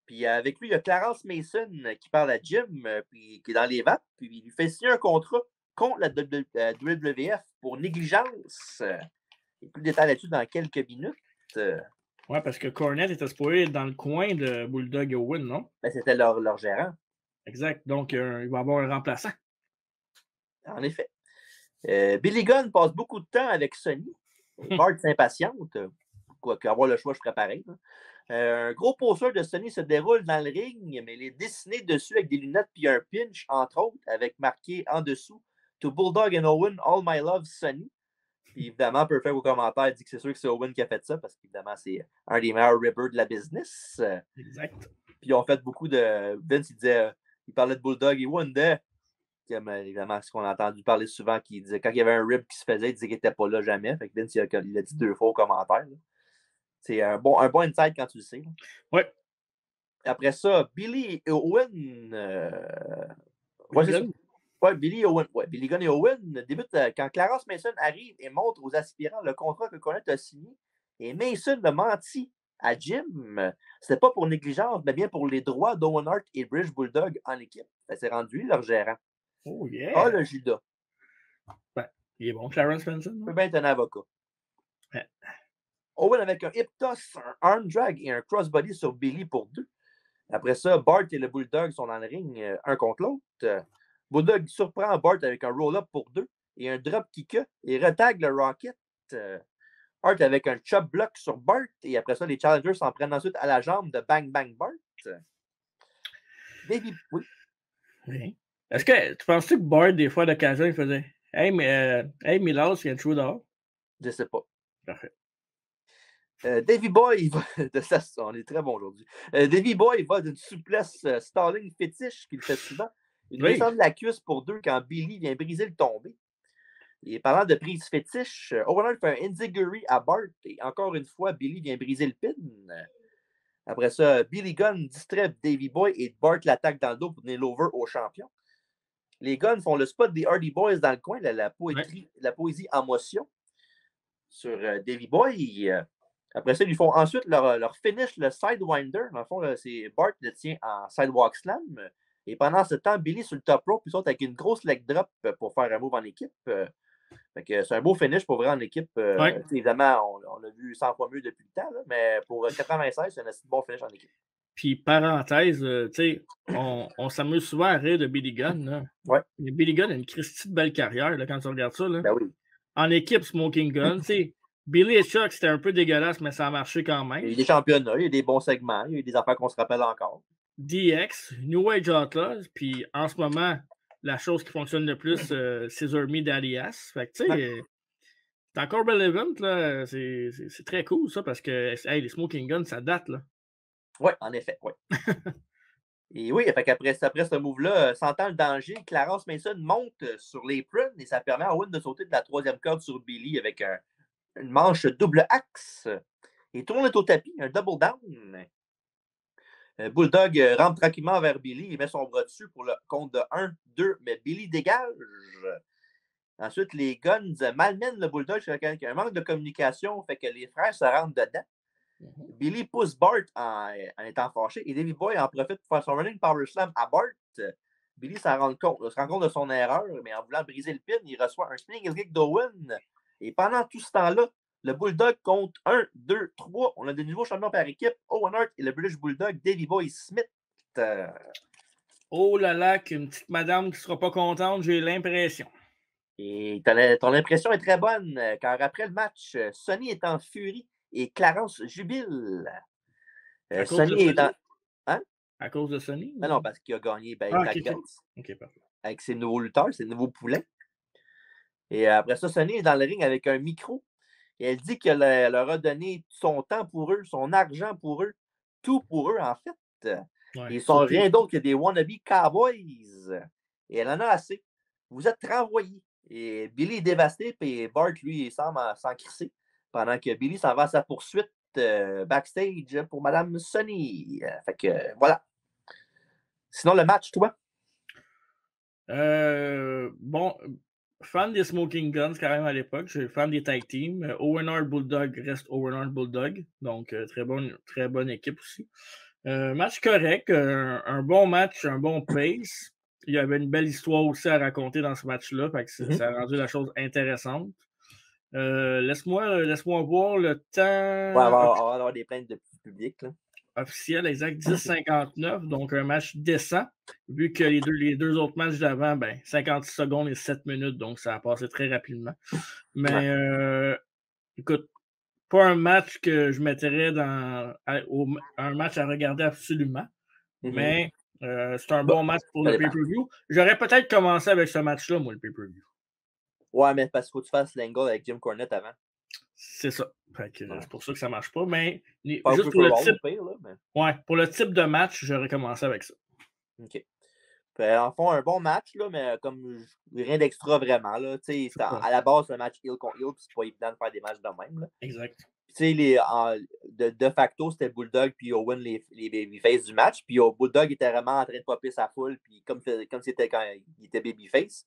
Puis avec lui, il y a Clarence Mason qui parle à Jim, puis qui est dans les vapes, puis il lui fait signer un contrat contre la WWF pour négligence. Et plus de détails là-dessus dans quelques minutes. Ouais, parce que Cornette était supposé être dans le coin de Bulldog et Owen, non? Ben, c'était leur gérant. Exact. Donc, il va avoir un remplaçant. En effet. Billy Gunn passe beaucoup de temps avec Sonny. Bart s'impatiente. Quoi qu'avoir le choix, je ferais pareil. Un gros poster de Sonny se déroule dans le ring, mais il est dessiné dessus avec des lunettes puis un pinch, entre autres, avec marqué en dessous To Bulldog and Owen, All My Love, Sonny. Puis évidemment, Perfect au commentaire dit que c'est sûr que c'est Owen qui a fait ça, parce qu'évidemment, c'est un des meilleurs rippers de la business. Exact. Puis ils ont fait beaucoup de. Vince, il parlait de Bulldog et Wanda. Évidemment, ce qu'on a entendu parler souvent, qu'il disait quand il y avait un rip qui se faisait, il disait qu'il n'était pas là jamais. Fait que Vince, il a dit 2 fois au commentaire. Là. C'est un bon insight quand tu le sais. Oui. Après ça, Billy et Owen. Billy Owen. Ouais, Billy Gunn et Owen débutent quand Clarence Mason arrive et montre aux aspirants le contrat que Cornette a signé. Et Mason a menti à Jim. C'était pas pour négligence, mais bien pour les droits d'Owen Hart et British Bulldog en équipe. C'est rendu leur gérant. Oh yeah! Ah, le Judas. Ben, il est bon, Clarence Manson. Il peut bien être un avocat. Ouais. Owen avec un hip toss, un arm drag et un crossbody sur Billy pour 2. Après ça, Bart et le Bulldog sont dans le ring, un contre l'autre. Bulldog surprend Bart avec un roll-up pour 2 et un drop kick et retague le Rocket. Hart avec un chop block sur Bart et après ça, les challengers s'en prennent ensuite à la jambe de Bang Bang Bart. Baby, oui. Est-ce que tu penses que Bart, des fois, d'occasion, il faisait Hey, Milos, il y a le show dehors. Je sais pas. Parfait. Davey Boy, on est très bon aujourd'hui. Davey Boy va d'une souplesse Starling fétiche qu'il fait souvent. Une descente de la cuisse pour 2 quand Billy vient briser le tombé. Et parlant de prise fétiche, Owen Hart fait un enziguri à Bart et encore une fois, Billy vient briser le pin. Après ça, Billy Gunn distrait Davey Boy et Bart l'attaque dans le dos pour donner l'over au champion. Les Guns font le spot des Hardy Boys dans le coin, la poésie en motion sur Davey Boy. Après ça, ils font ensuite leur finish, le Sidewinder. Dans le fond, c'est Bart le tient en Sidewalk Slam. Et pendant ce temps, Billy sur le top rope, puis saute avec une grosse leg drop pour faire un move en équipe. C'est un beau finish pour vrai en équipe. Évidemment, on l'a vu 100 fois mieux depuis le temps, là, mais pour 96, c'est un assez bon finish en équipe. Puis, parenthèse, on s'amuse souvent à rire de Billy Gunn. Là. Ouais. Mais Billy Gunn a une Christie de belle carrière là, quand tu regardes ça. Là. Ben oui. En équipe, Smoking Gun. Billy et Chuck, c'était un peu dégueulasse, mais ça a marché quand même. Il y a eu des championnats, il y a eu des bons segments, il y a eu des affaires qu'on se rappelle encore. DX, New Age Outlaws, puis en ce moment, la chose qui fonctionne le plus, Scissor Me Daddy Ass. Fait que tu sais, c'est encore relevant, là. C'est très cool ça, parce que les Smoking Guns, ça date, là. Oui, en effet, oui. Et oui, fait qu'après ce move-là, sentant le danger, Clarence Mason monte sur l'apron et ça permet à Owen de sauter de la 3e corde sur Billy avec une manche double axe. Et tout le monde est au tapis, un double down. Bulldog rentre tranquillement vers Billy et met son bras dessus pour le compte de 1, 2, mais Billy dégage. Ensuite, les Guns malmènent le Bulldog avec un manque de communication, fait que les frères se rentrent dedans. Billy pousse Bart en étant fâché et Davey Boy en profite pour faire son running power slam à Bart. Billy se rend compte de son erreur, mais en voulant briser le pin, il reçoit un spinning kick d'Owen. Et pendant tout ce temps-là, le Bulldog compte 1, 2, 3. On a de nouveaux champions par équipe, Owen Hart et le British Bulldog, Davey Boy Smith. Oh là là, qu'une petite madame qui ne sera pas contente, j'ai l'impression. Et ton impression est très bonne, car après le match, Sonny est en furie et Clarence jubile. Sonny est dans... Hein? À cause de Sonny? Ah non, parce qu'il a gagné OK, parfait. Avec ses nouveaux lutteurs, ses nouveaux poulets. Et après ça, Sonny est dans le ring avec un micro. Et elle dit qu'elle leur a donné son temps pour eux, son argent pour eux, tout pour eux, en fait. Ouais, ils sont rien d'autre que des wannabe cowboys. Et elle en a assez. Vous êtes renvoyés. Et Billy est dévasté, puis Bart, lui, il semble s'en crisser, pendant que Billy s'en va à sa poursuite backstage pour Madame Sonny. Fait que, voilà. Sinon, le match, toi? Bon, fan des Smoking Guns, quand même, à l'époque. Je suis fan des tag teams. Owen Hart Bulldog reste Owen Hart Bulldog. Donc, très bonne équipe aussi. Match correct. Un bon match, un bon pace. Il y avait une belle histoire aussi à raconter dans ce match-là. Fait que ça a rendu la chose intéressante. Laisse-moi voir le temps. On va avoir des plaintes de public, là. Officiel, exact, 10-59, donc un match décent, vu que les deux autres matchs d'avant, 56 secondes et 7 minutes, donc ça a passé très rapidement. Mais écoute, pas un match que je mettrais un match à regarder absolument, mais c'est un bon match pour le pay-per-view. J'aurais peut-être commencé avec ce match-là, moi, le pay-per-view. Ouais, mais parce qu'il faut que tu fasses l'angle avec Jim Cornette avant. C'est ça. C'est pour ça que ça ne marche pas. Mais pas juste pour le type. Ouais, pour le type de match, j'aurais commencé avec ça. OK. En fond, un bon match, là, mais comme rien d'extra vraiment. Là, à la base, c'est un match heel contre heel, puis c'est pas évident de faire des matchs de même. Là. Exact. De facto, c'était Bulldog puis Owen les babyface du match. Puis Bulldog était vraiment en train de popper sa foule, puis comme c'était quand il était babyface.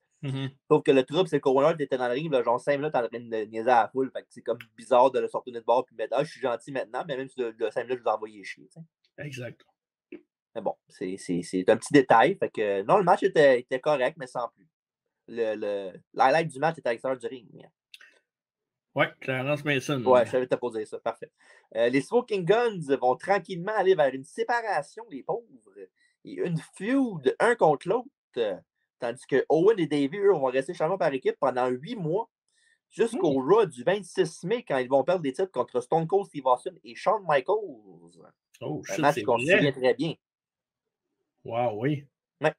Sauf que le trouble, c'est qu'Owen Hart était dans le ring, là, genre 5 minutes en train de niaiser à la foule. Fait que c'est comme bizarre de le sortir de bord puis mettre je suis gentil maintenant, mais même si de 5 minutes, je vous envoyais chier. T'sais. Exact. Mais bon, c'est un petit détail. Fait que non, le match était correct, mais sans plus. L'highlight du match était à l'extérieur du ring. Oui, Clarence Mason. Ouais, je savais te poser ça. Parfait. Les Smoking Guns vont tranquillement aller vers une séparation, les pauvres, et une feud un contre l'autre. Tandis que Owen et Davey, eux, vont rester champions par équipe pendant 8 mois, jusqu'au Raw du 26 mai, quand ils vont perdre des titres contre Stone Cold Steve Austin et Shawn Michaels. Oh, un match qu'on se souvient très bien. Wow, oui. Ouais.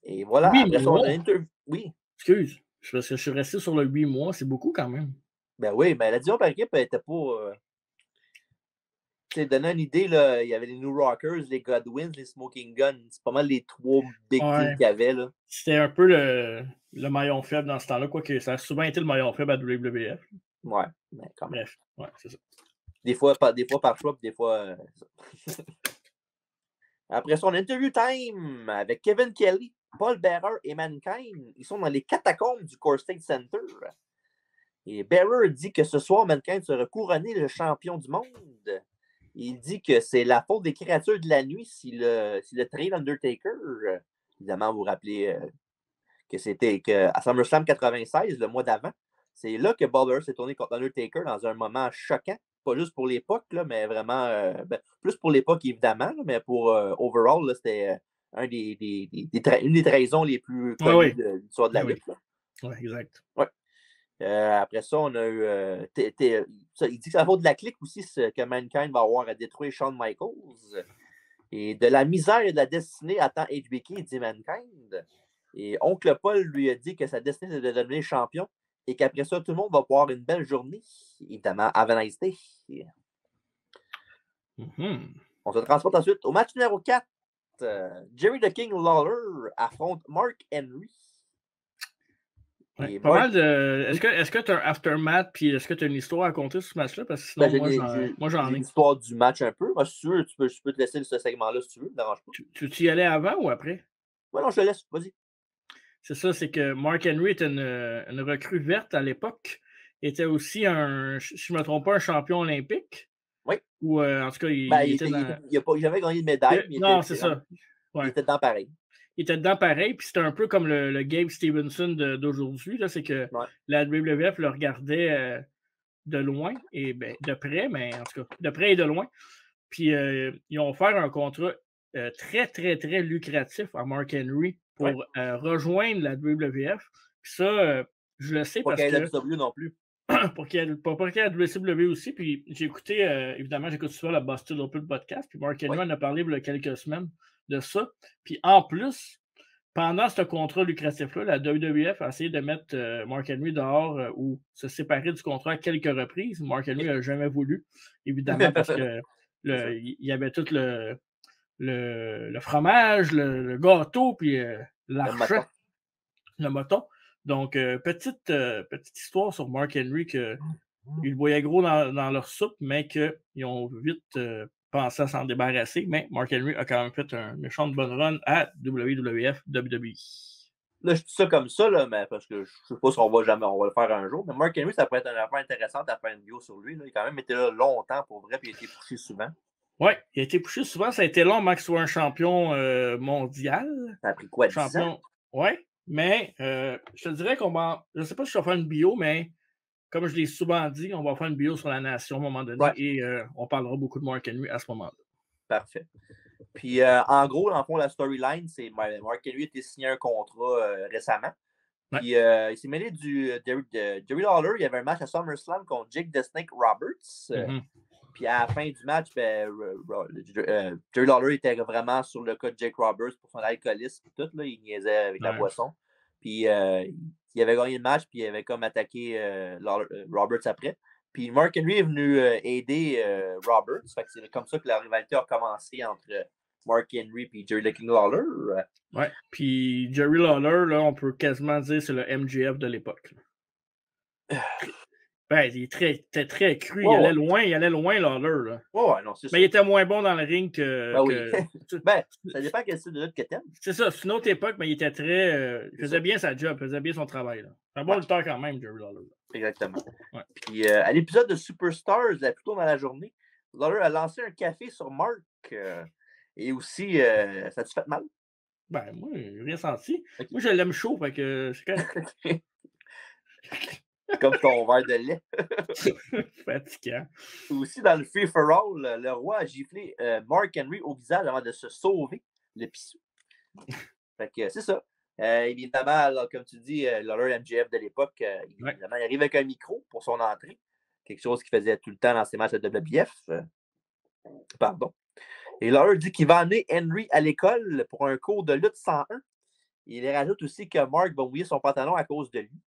Et voilà, oui, après ça, on a une interview. Oui. Excuse, parce que je suis resté sur le 8 mois, c'est beaucoup quand même. Ben oui, mais la division par équipe, elle n'était pas. Tu sais, donner une idée, là, il y avait les New Rockers, les Godwins, les Smoking Guns. C'est pas mal les 3 big teams qu'il y avait. Là. C'était un peu le maillon faible dans ce temps-là, quoique ça a souvent été le maillon faible à WWF. Ouais, mais quand même. Bref, ouais, c'est ça. Des fois par choix, puis des fois. Après son interview time avec Kevin Kelly, Paul Bearer et Mankind, ils sont dans les catacombes du Core State Center. Et Bearer dit que ce soir, Mankind sera couronné le champion du monde. Il dit que c'est la faute des créatures de la nuit si le train Undertaker. Évidemment, vous vous rappelez que c'était à SummerSlam 96, le mois d'avant. C'est là que Balor s'est tourné contre Undertaker dans un moment choquant. Pas juste pour l'époque, là, mais vraiment plus pour l'époque, évidemment, là, mais pour overall, là, c'était une des trahisons les plus connues de l'histoire de la lutte. Oui, exact. Ouais. Après ça, on a eu. il dit que c'est la faute de la clique aussi que Mankind va avoir à détruire Shawn Michaels. Et de la misère et de la destinée attend HBK, dit Mankind. Et Oncle Paul lui a dit que sa destinée, c'est de devenir champion et qu'après ça, tout le monde va avoir une belle journée. Évidemment, have a nice day. On se transporte ensuite au match numéro 4. Jerry the King Lawler affronte Mark Henry. Ouais, pas mal de. Est-ce que tu as un aftermath puis est-ce que tu as une histoire à compter sur ce match-là? Parce que sinon, moi, j'en ai. L'histoire du match un peu. Moi, si tu veux, je peux te laisser ce segment-là si tu veux, ne me dérange pas. Tu y allais avant ou après? Ouais, non, je te laisse, vas-y. C'est ça, c'est que Mark Henry était une recrue verte à l'époque. Il était aussi si je ne me trompe pas, un champion olympique. Oui. Ou en tout cas, il n'a jamais gagné de médaille. Non, c'est ça. Ouais. Il était dedans pareil. Il était dedans pareil, puis c'était un peu comme le Gabe Stevenson d'aujourd'hui. C'est que la WWF le regardait de loin, et de près, mais en tout cas, de près et de loin. Puis ils ont offert un contrat très, très, très lucratif à Mark Henry pour rejoindre la WWF. Puis ça, je le sais parce que... Pas qu'il y ait la WCW non plus. Pour qu'il y ait la WCW aussi. Puis j'ai écouté, évidemment, j'écoute souvent le Busted Open podcast. Puis Mark Henry en a parlé il y a quelques semaines de ça. Puis en plus, pendant ce contrat lucratif-là, la WWF a essayé de mettre Mark Henry dehors ou se séparer du contrat à quelques reprises. Mark Henry n'a jamais voulu, évidemment, parce que il y avait tout le fromage, le gâteau, puis l'argent, le moton. Donc, petite histoire sur Mark Henry qu'ils voyaient gros dans leur soupe, mais qu'ils ont vite pensé à s'en débarrasser. Mais Mark Henry a quand même fait un méchant de bonne run à WWF, WWE. Là, je dis ça comme ça, là, mais parce que je ne sais pas si on va le faire un jour. Mais Mark Henry, ça pourrait être une affaire intéressante à faire une vidéo sur lui. Là. Il a quand même été là longtemps pour vrai, puis il a été poussé souvent. Oui, il a été poussé souvent. Ça a été long avant qu'il soit un champion mondial. Ça a pris quoi, 10 ans? Oui, mais je te dirais qu'on va... Je ne sais pas si je vais faire une bio, mais comme je l'ai souvent dit, on va faire une bio sur la nation à un moment donné et on parlera beaucoup de Mark Henry à ce moment-là. Parfait. Puis, en gros, dans le fond, la storyline, c'est Mark Henry a été signé un contrat récemment. Puis, il s'est mêlé du Jerry Lawler. Il y avait un match à SummerSlam contre Jake the Snake Roberts. Puis, à la fin du match, Jerry Lawler était vraiment sur le cas de Jake Roberts pour son alcoolisme et tout. Là, il niaisait avec la boisson. Puis, il avait gagné le match, puis il avait comme attaqué Roberts après. Puis Mark Henry est venu aider Roberts. Fait que c'est comme ça que la rivalité a commencé entre Mark Henry et Jerry the King Lawler. Ouais. Puis Jerry Lawler, là, on peut quasiment dire que c'est le MJF de l'époque. Il était très cru. Il allait loin, Lawler. Là. Non, c'est mais il était moins bon dans le ring que. Ça dépend quel style de lutte que t'aimes. C'est ça, c'est une autre époque, mais il était très. Il faisait bien sa job, il faisait bien son travail. C'est un bon lutteur quand même, Jerry Lawler. Exactement. Ouais. Puis à l'épisode de Superstars, plus tôt dans la journée, Lawler a lancé un café sur Mark. Et aussi, ça te fait mal? Moi, j'ai rien senti. Okay. Moi, je l'aime chaud, fait que c'est correct. Comme ton verre de lait. Fatigant. Aussi, dans le Free for All, le roi a giflé Mark Henry au visage avant de se sauver le pissou. Fait que c'est ça. Évidemment, alors, comme tu dis, Lawler MJF de l'époque, évidemment, il arrive avec un micro pour son entrée. Quelque chose qu'il faisait tout le temps dans ses matchs de WBF. Pardon. Et Lawler dit qu'il va amener Henry à l'école pour un cours de lutte 101. Il rajoute aussi que Mark va mouiller son pantalon à cause de lui.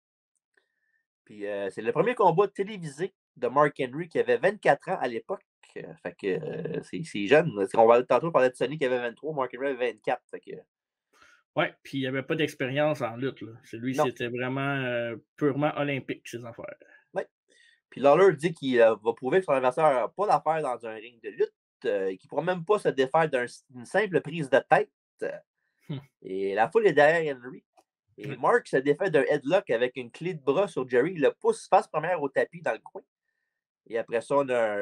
Puis c'est le premier combat télévisé de Mark Henry qui avait 24 ans à l'époque. Fait que c'est jeune. On va tantôt parler de Sonny qui avait 23, Mark Henry avait 24. Fait que... Ouais, puis il n'y avait pas d'expérience en lutte. Là. Lui, c'était vraiment purement olympique, ses affaires. Ouais. Puis Lawler dit qu'il va prouver que son adversaire n'a pas d'affaire dans un ring de lutte, qu'il ne pourra même pas se défaire d'une simple prise de tête. Et la foule est derrière Henry. Et Mark se défait d'un headlock avec une clé de bras sur Jerry. Il le pousse face première au tapis dans le coin. Et après ça, on a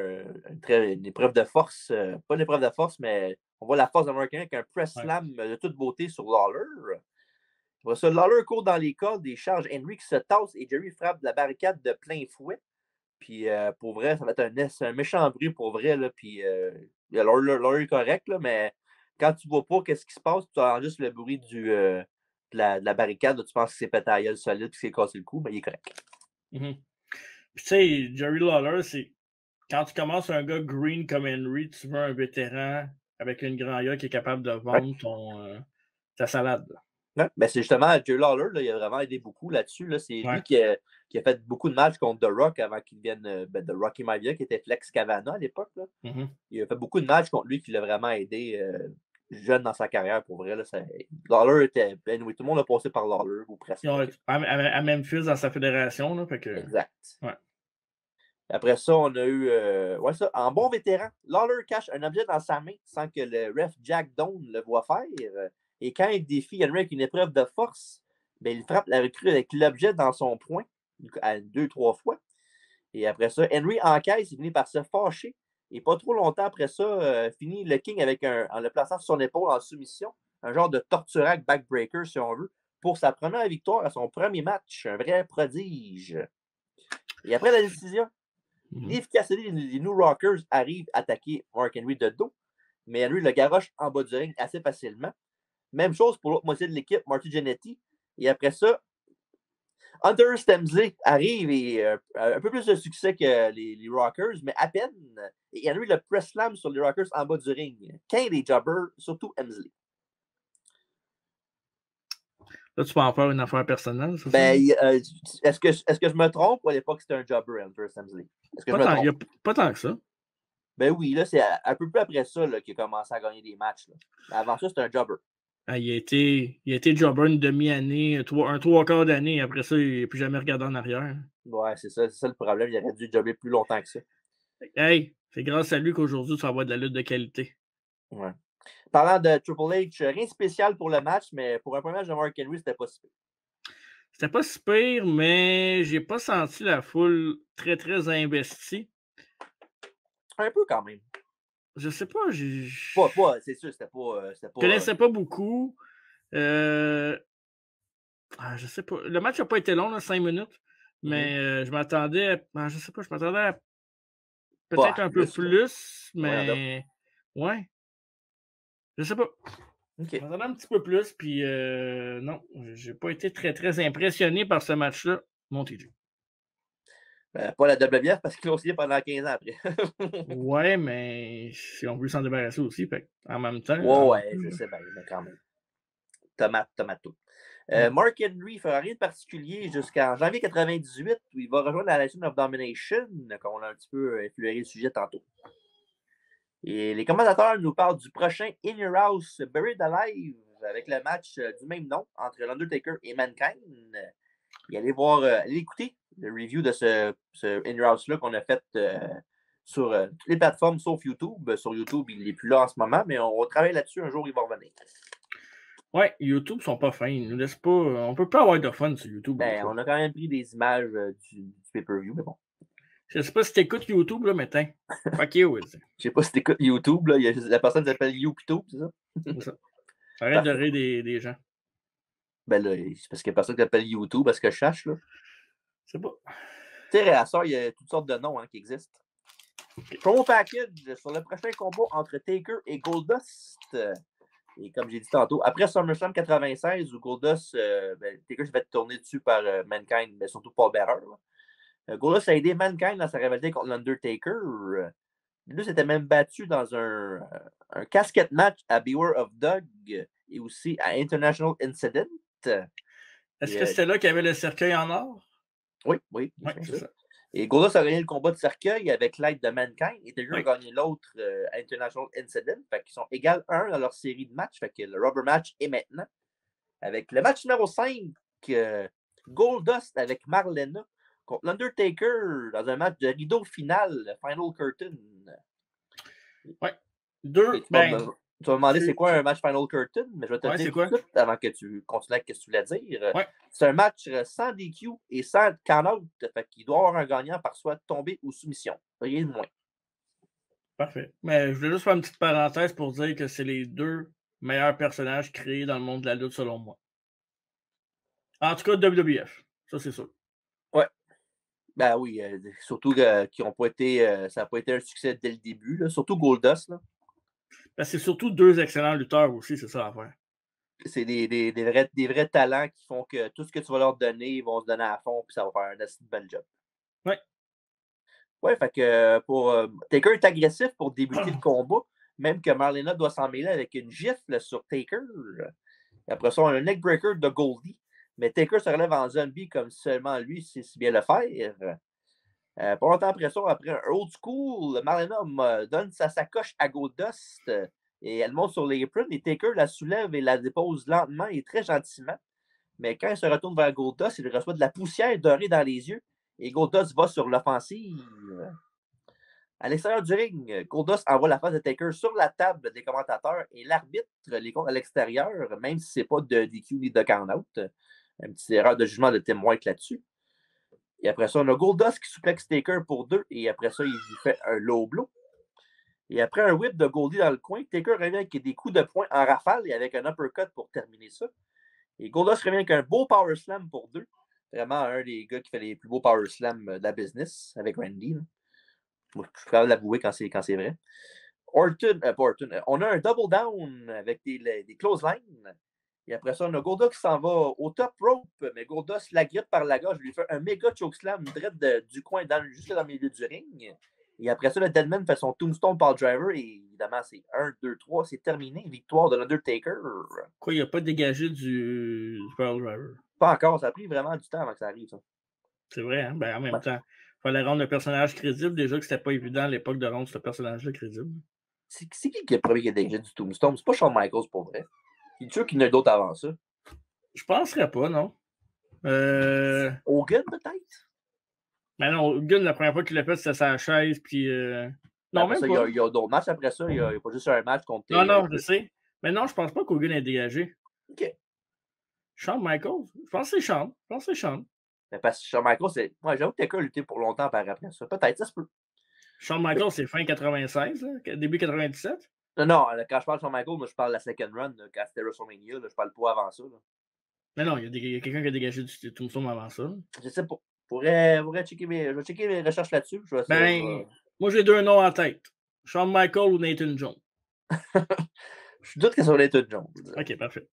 une épreuve de force. Pas une épreuve de force, mais on voit la force de Mark Henry avec un press slam de toute beauté sur Lawler. Après ça, Lawler court dans les cordes et charge Henry qui se tasse et Jerry frappe la barricade de plein fouet. Puis pour vrai, ça va être un méchant bruit pour vrai. Là, puis Lawler est correct, là, mais quand tu vois pas qu'est-ce qui se passe, tu entends juste le bruit de la barricade. Là, tu penses que c'est pété à gueule solide et que c'est cassé le cou, mais il est correct. Puis tu sais, Jerry Lawler, c'est quand tu commences un gars green comme Henry, tu veux un vétéran avec une grand gueule qui est capable de vendre ta salade. Ouais, ben c'est justement Jerry Lawler, là, il a vraiment aidé beaucoup là-dessus. Là. C'est lui qui a fait beaucoup de matchs contre The Rock avant qu'il devienne de Rocky Maivia, qui était Flex Cavana à l'époque. Il a fait beaucoup de matchs contre lui qui l'a vraiment aidé jeune dans sa carrière, pour vrai. Là, Lawler était... tout le monde a passé par Lawler, ou presque. À Memphis, dans sa fédération. Là, fait que... Exact. Ouais. Après ça, on a eu... ça, en bon vétéran, Lawler cache un objet dans sa main sans que le ref Jack Doan le voit faire. Et quand il défie Henry avec une épreuve de force, ben, il frappe la recrue avec l'objet dans son poing, 2-3 fois. Et après ça, Henry encaisse, il finit par se fâcher. Et pas trop longtemps après ça, finit le King en le plaçant sur son épaule en soumission. Un genre de torturac backbreaker, si on veut, pour sa première victoire à son premier match. Un vrai prodige. Et après la décision, l'efficacité des New Rockers arrive à attaquer Mark Henry de dos. Mais Henry le garoche en bas du ring assez facilement. Même chose pour l'autre moitié de l'équipe, Marty Jannetty. Et après ça, Hunter Stemsley arrive et un peu plus de succès que les Rockers, mais à peine. Et Henry le press slam sur les Rockers en bas du ring. Qu'un des jobbers, surtout Hemsley. Là, tu peux en faire une affaire personnelle, c'est ça? Est-ce que je me trompe ou à l'époque c'était un jobber, Hunter Stemsley? Il n'y a pas tant que ça. Ben oui, là, c'est un peu plus après ça qu'il a commencé à gagner des matchs. Là. Mais avant ça, c'était un jobber. Il a été jobber une demi-année, un 3/4 d'année. Après ça, il n'a plus jamais regardé en arrière. Ouais, c'est ça le problème. Il aurait dû jobber plus longtemps que ça. Hey, c'est grâce à lui qu'aujourd'hui, tu vas avoir de la lutte de qualité. Ouais. Parlant de Triple H, rien de spécial pour le match, mais pour un premier match de Mark Henry, c'était pas si pire. C'était pas si pire, mais j'ai pas senti la foule très, très investie. Un peu quand même. Je sais pas. C'est sûr, c'était pas. Je connaissais pas beaucoup. Je sais pas. Le match n'a pas été long, là, 5 minutes. Mais je m'attendais. Je sais pas, je m'attendais à peut-être un peu plus, mais. Ouais. Je sais pas. Okay. Je m'attendais un petit peu plus, puis non, j'ai pas été très, très impressionné par ce match-là, mon TJ. Pas la WF parce qu'ils l'ont signé pendant 15 ans après. Ouais, mais si on veut s'en débarrasser aussi, fait en même temps. Ouais, je sais bien, mais quand même. Tomato. Mark Henry ne fera rien de particulier jusqu'en janvier 98 où il va rejoindre la Nation of Domination, comme on a un petit peu effleuré le sujet tantôt. Et les commentateurs nous parlent du prochain In Your House Buried Alive avec le match du même nom entre l'Undertaker et Mankind. Et allez écouter le review de ce In Your House-là qu'on a fait sur toutes les plateformes sauf YouTube. Sur YouTube, il n'est plus là en ce moment, mais on va travailler là-dessus. Un jour, il va revenir. Ouais, YouTube sont pas fins. Ils nous laissent pas. On peut pas avoir de fun sur YouTube. On a quand même pris des images du pay-per-view, mais bon. Je sais pas si t'écoutes YouTube, là, mais tiens. Fuck you. Je sais pas si t'écoutes YouTube, là. Il y a la personne qui s'appelle YouPito, c'est ça? C'est ça. Arrête de rire des gens. Ben là, c'est parce qu'il y a personne qui s'appelle YouTube, parce que je cherche, là. C'est pas. Tu sais, à ça, il y a toutes sortes de noms qui existent. Promo package sur le prochain combat entre Taker et Goldust. Et comme j'ai dit tantôt, après SummerSlam 96, où Goldust, Taker s'est fait tourner dessus par Mankind, mais surtout Paul Bearer. Goldust a aidé Mankind dans sa rivalité contre l'Undertaker. Lui s'était même battu dans un casquette match à Beware of Doug et aussi à International Incident. Est-ce que c'était là qu'il y avait le cercueil en or? Oui. Oui, c'est ça. Et Goldust a gagné le combat de cercueil avec l'aide de Mankind. Et Taker a gagné l'autre International Incident. Fait qu'ils sont égales 1 dans leur série de matchs. Fait que le rubber match est maintenant. Avec le match numéro 5, Goldust avec Marlena contre l'Undertaker dans un match de rideau final, le Final Curtain. Oui. Tu vas me demander c'est quoi un match Final Curtain, mais je vais te dire tout de suite avant que tu continues avec ce que tu voulais dire. Ouais. C'est un match sans DQ et sans count-out. Fait qu'il doit y avoir un gagnant par soit tombé ou soumission. Rien de moins. Parfait. Mais je voulais juste faire une petite parenthèse pour dire que c'est les 2 meilleurs personnages créés dans le monde de la lutte, selon moi. En tout cas, WWF. Ça, c'est sûr. Ouais. Ben oui, surtout qu'ils n'ont pas été. Ça n'a pas été un succès dès le début. Là. Surtout Goldust. Là. Ben, c'est surtout 2 excellents lutteurs aussi, c'est ça l'affaire. C'est des vrais talents qui font que tout ce que tu vas leur donner, ils vont se donner à fond, puis ça va faire un assez bel job. Oui. Ouais, fait que Taker est agressif pour débuter le combat, même que Marlena doit s'en mêler avec une gifle sur Taker. Après ça, on a un neckbreaker de Goldie, mais Taker se relève en zombie comme seulement lui sait si bien le faire. Pas longtemps après ça, après un old school, Marlena donne sa sacoche à Goldust et elle monte sur l'apron et Taker la soulève et la dépose lentement et très gentiment. Mais quand elle se retourne vers Goldust, il reçoit de la poussière dorée dans les yeux et Goldust va sur l'offensive. À l'extérieur du ring, Goldust envoie la face de Taker sur la table des commentateurs et l'arbitre les compte à l'extérieur, même si ce n'est pas de DQ ni de count-out. Une petite erreur de jugement de Tim White là-dessus. Et après ça, on a Goldust qui souplexe Taker pour 2 et après ça, il lui fait un low blow. Et après un whip de Goldie dans le coin, Taker revient avec des coups de poing en rafale et avec un uppercut pour terminer ça. Et Goldust revient avec un beau power slam pour 2. Vraiment un des gars qui fait les plus beaux power slams de la business avec Randy. Là. Moi, je suis capable d'avouer quand c'est vrai. On a un double down avec des close lines. Et après ça, on a Goldust qui s'en va au top rope, mais Goldust la grippe par la gorge, lui fait un méga chokeslam direct du coin juste dans le milieu du ring. Et après ça, le Deadman fait son tombstone par driver et évidemment, c'est 1, 2, 3, c'est terminé. Victoire de l'Undertaker. Quoi, il n'a pas dégagé du Pearl Driver? Pas encore, ça a pris vraiment du temps avant que ça arrive, ça. C'est vrai, hein? Ben, en même temps, il fallait rendre le personnage crédible. Déjà que c'était pas évident à l'époque de rendre ce personnage-là crédible. C'est qui le premier qui a dégagé du Tombstone? C'est pas Shawn Michaels pour vrai. Il est sûr qu'il y en a d'autres avant ça. Je penserais pas, non. Hogan, peut-être? Mais non, Hogan, la première fois qu'il l'a fait, c'était sa chaise, puis... Non, après même ça, pas. il y a d'autres matchs après ça. Il n'y a pas juste un match contre... Non, je sais. Mais non, je pense pas qu'Hogan ait dégagé. OK. Shawn Michaels? Je pense que c'est Shawn. Mais parce que Shawn Michaels, c'est... Moi, j'avoue que Taker a lutté pour longtemps par après ça. Peut-être, ça se peut. Shawn Michaels, c'est fin 96, là, début 97? Non, quand je parle de Shawn Michaels, moi, je parle de la second run, là, quand c'était WrestleMania. Là, je parle pas avant ça. Là. Mais non, il y a quelqu'un qui a dégagé du Tombstone avant ça. Je sais pas. Je vais checker mes recherches là-dessus. Moi, j'ai 2 noms en tête. Shawn Michaels ou Nathan Jones. Je doute que ça va être Nathan Jones. OK, parfait.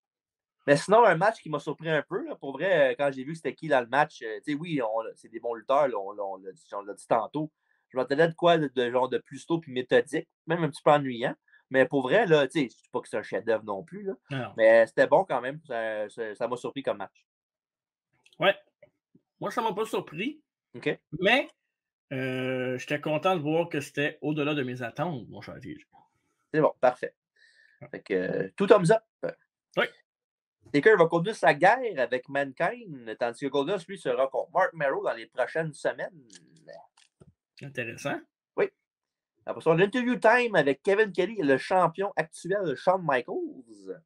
Mais sinon, un match qui m'a surpris un peu, là, pour vrai, quand j'ai vu que c'était qui dans le match, tu sais, oui, c'est des bons lutteurs, là, on l'a dit tantôt. Je m'attendais de quoi de genre de plus tôt puis méthodique, même un petit peu ennuyant. Mais pour vrai, là, tu sais, je dis pas que c'est un chef-d'œuvre non plus, là, mais c'était bon quand même. Ça m'a surpris comme match. Ouais. Moi, ça m'a pas surpris. OK. Mais j'étais content de voir que c'était au-delà de mes attentes, mon cher TJ. C'est bon, parfait. Fait que tout thumbs up. Oui. Taker va conduire sa guerre avec Mankind, tandis que Goldust, lui, sera contre Mark Merrow dans les prochaines semaines. Intéressant. Oui. Après ça, l'interview time avec Kevin Kelly et le champion actuel, Shawn Michaels.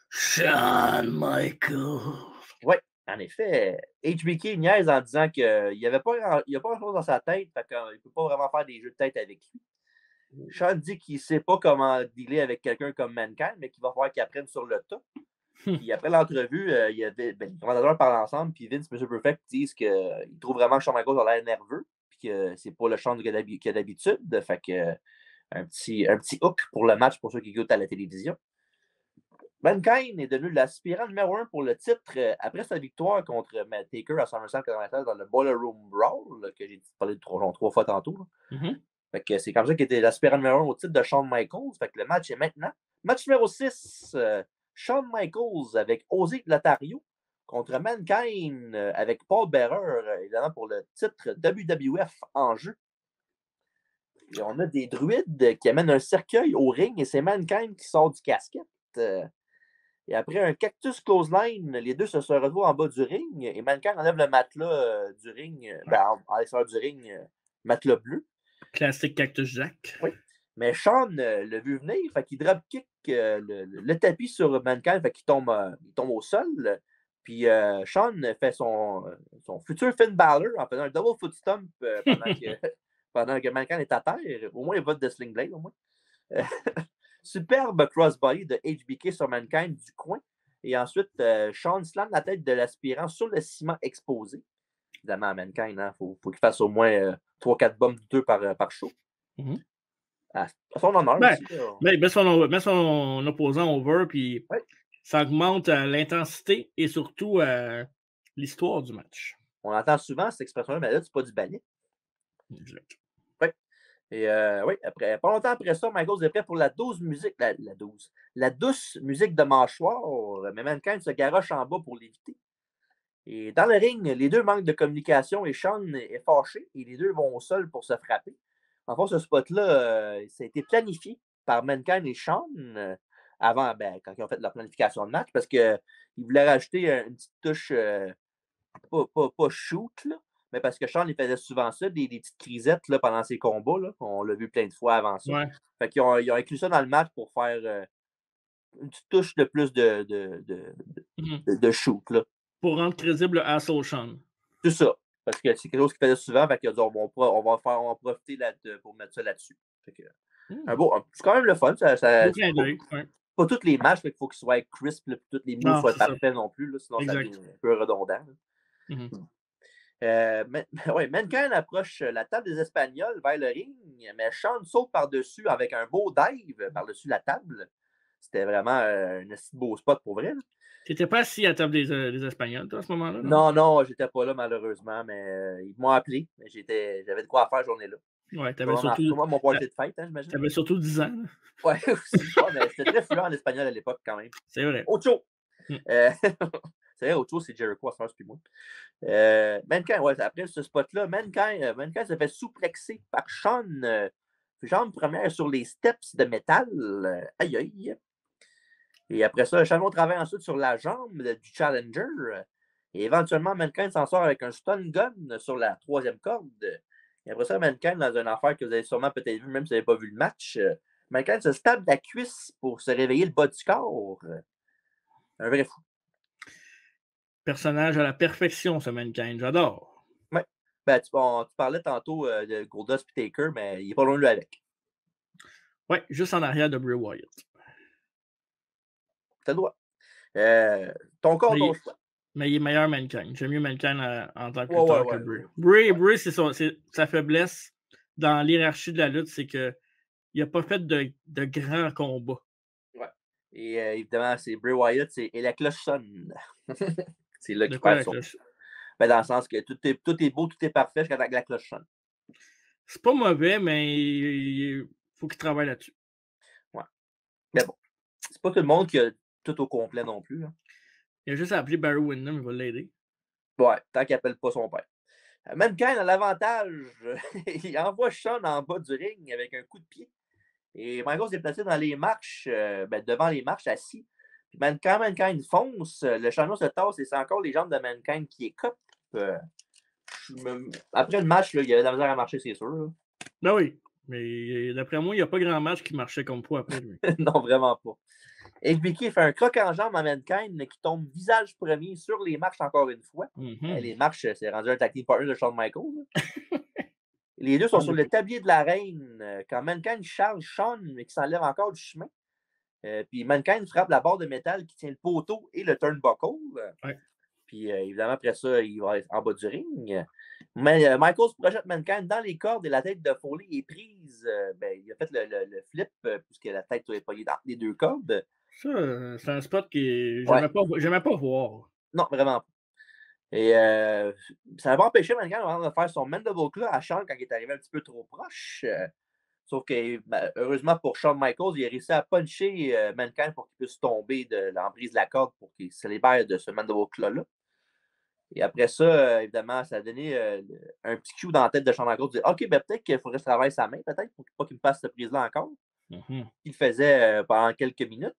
Shawn Michaels. Oui, en effet. HBK niaise en disant qu'il n'y a pas grand-chose dans sa tête, fait qu'il ne peut pas vraiment faire des jeux de tête avec lui. Shawn dit qu'il ne sait pas comment dealer avec quelqu'un comme Mankind, mais qu'il va falloir qu'il apprenne sur le tas. Puis après l'entrevue, il y avait les commentateurs parlent ensemble, puis Vince et M. Perfect disent qu'ils trouvent vraiment que Shawn Michaels a l'air nerveux, puis que c'est pas le Shawn qu'il y a d'habitude. Fait que un petit hook pour le match pour ceux qui écoutent à la télévision. Mankind est devenu l'aspirant numéro 1 pour le titre après sa victoire contre Taker à SummerSlam 96 dans le Boiler Room Brawl, que j'ai parlé de 3 fois tantôt. Fait que c'est comme ça qu'il était l'aspirant numéro 1 au titre de Shawn Michaels. Fait que le match est maintenant. Match numéro 6. Shawn Michaels avec Ozzy Lothario contre Mankind avec Paul Bearer, évidemment pour le titre WWF en jeu. Et on a des druides qui amènent un cercueil au ring et c'est Mankind qui sort du casquette. Et après un cactus clothesline, les deux se retrouvent en bas du ring et Mankind enlève le matelas du ring, en l'extérieur du ring, matelas bleu. Classique Cactus Jack. Oui. Mais Shawn l'a vu venir, fait qu'il dropkick le tapis sur Mankind, fait qu'il tombe au sol. Puis Shawn fait son futur Finn Balor en faisant un double foot stomp pendant que Mankind est à terre. Au moins, il vote de Sling Blade, au moins. Superbe crossbody de HBK sur Mankind du coin. Et ensuite, Shawn slam la tête de l'aspirant sur le ciment exposé. Évidemment, à Mankind, hein, faut qu'il fasse au moins 3-4 bombes de 2 par show. Mm-hmm. À son honneur aussi. Ben, met son opposant over, puis ça augmente l'intensité et surtout l'histoire du match. On entend souvent cette expression-là, mais là, c'est pas du ballet. Exact. Oui. Et pas longtemps après ça, Michaels est prêt pour la douce musique de mâchoire, mais Mankind se garoche en bas pour l'éviter. Et dans le ring, les deux manquent de communication et Shawn est fâché et les deux vont au sol pour se frapper. En fait, ce spot-là, ça a été planifié par Mankind et Shawn avant, quand ils ont fait leur planification de match, parce qu'ils voulaient rajouter une petite touche, pas shoot, là, mais parce que Shawn, il faisait souvent ça, des petites crisettes là, pendant ses combats. Là. On l'a vu plein de fois avant ça. Ouais. Fait qu'ils ont inclus ça dans le match pour faire une petite touche de plus de shoot. Là. Pour rendre crédible le Asshole Shawn. C'est ça. Parce que c'est quelque chose qu'il faisait souvent. Fait qu'il a dit, on va profiter pour mettre ça là-dessus. Fait que, c'est quand même le fun. Pas tous les matchs, il faut qu'ils soient crisp, puis tous les moves soient parfaits non plus. Là, sinon, ça devient un peu redondant. Mankind approche la table des Espagnols vers le ring, mais Shawn saute par-dessus avec un beau dive par-dessus la table. C'était vraiment un beau spot pour vrai. Tu n'étais pas assis à la table des Espagnols, toi, à ce moment-là? Non, j'étais pas là, malheureusement, mais ils m'ont appelé. J'avais de quoi faire cette journée-là. Ouais, t'avais surtout... mon party de fête, hein, j'imagine. T'avais surtout 10 ans. Ouais, aussi. Mais j'étais très fluent en espagnol à l'époque, quand même. C'est vrai. Ocho! C'est vrai, Ocho, c'est Jericho, à ce puis moi. Mankind, après ce spot-là, Mankind se fait souplexer par Shawn. Jambe première sur les steps de métal. Aïe, aïe. Et après ça, Shawn travaille ensuite sur la jambe du challenger. Et éventuellement, Mankind s'en sort avec un stun gun sur la 3e corde. Et après ça, Mankind, dans une affaire que vous avez sûrement peut-être vu, même si vous n'avez pas vu le match, Mankind se stab la cuisse pour se réveiller le bas du corps. Un vrai fou. Personnage à la perfection, ce Mankind. J'adore. Oui. Tu parlais tantôt de Goldust et Taker, mais il n'est pas loin de lui avec. Oui, juste en arrière de Bray Wyatt. T'as le droit. Ton corps, ton choix. Mais il est meilleur Mankind. J'aime mieux Mankind en tant que lutteur que Bray. Bray, c'est sa faiblesse dans l'hierarchie de la lutte, c'est qu'il n'a pas fait de grands combats. Ouais. Et évidemment, c'est Bray Wyatt, et la cloche sonne. C'est là qu'il perd son. Dans le sens que tout est beau, tout est parfait jusqu'à la cloche sonne. C'est pas mauvais, mais il faut qu'il travaille là-dessus. Ouais. Mais bon, c'est pas tout le monde qui a tout au complet non plus. Hein. Il a juste appelé Barry Windham, il va l'aider. Ouais, tant qu'il appelle pas son père. Mankind a l'avantage. Il envoie Shawn en bas du ring avec un coup de pied. Et Michaels s'est placé dans les marches, devant les marches, assis. Puis quand Mankind fonce, le champion se tasse et c'est encore les jambes de Mankind qui écopent. Après le match, là, il y avait de la misère à marcher, c'est sûr. Là. Ben oui, mais d'après moi, il n'y a pas grand match qui marchait comme toi après lui. Non, vraiment pas. HBK fait un croc en jambe à Mankind qui tombe visage premier sur les marches encore une fois. Les marches, c'est rendu un tag team partner de Shawn Michaels. Les deux sont sur le tablier de la reine quand Mankind charge Shawn, mais qui s'enlève encore du chemin. Puis Mankind frappe la barre de métal qui tient le poteau et le turnbuckle. Puis évidemment, après ça, il va être en bas du ring. Mais Michaels projette Mankind dans les cordes et la tête de Foley est prise. Il a fait le flip puisque la tête est pognée dans les deux cordes. Ça, c'est un spot que j'aimais pas voir. Non, vraiment pas. Et ça n'a pas empêché Mankind de faire son mandible claw à Shawn quand il est arrivé un petit peu trop proche. Sauf que, heureusement pour Shawn Michaels, il a réussi à puncher Mankind pour qu'il puisse tomber de l'emprise de la corde pour qu'il se libère de ce mandible claw-là. Et après ça, évidemment, ça a donné un petit cue dans la tête de Shawn Michaels de dire OK, peut-être qu'il faudrait se travailler sa main, peut-être, pour pas qu'il me passe cette prise-là encore. Il faisait pendant quelques minutes.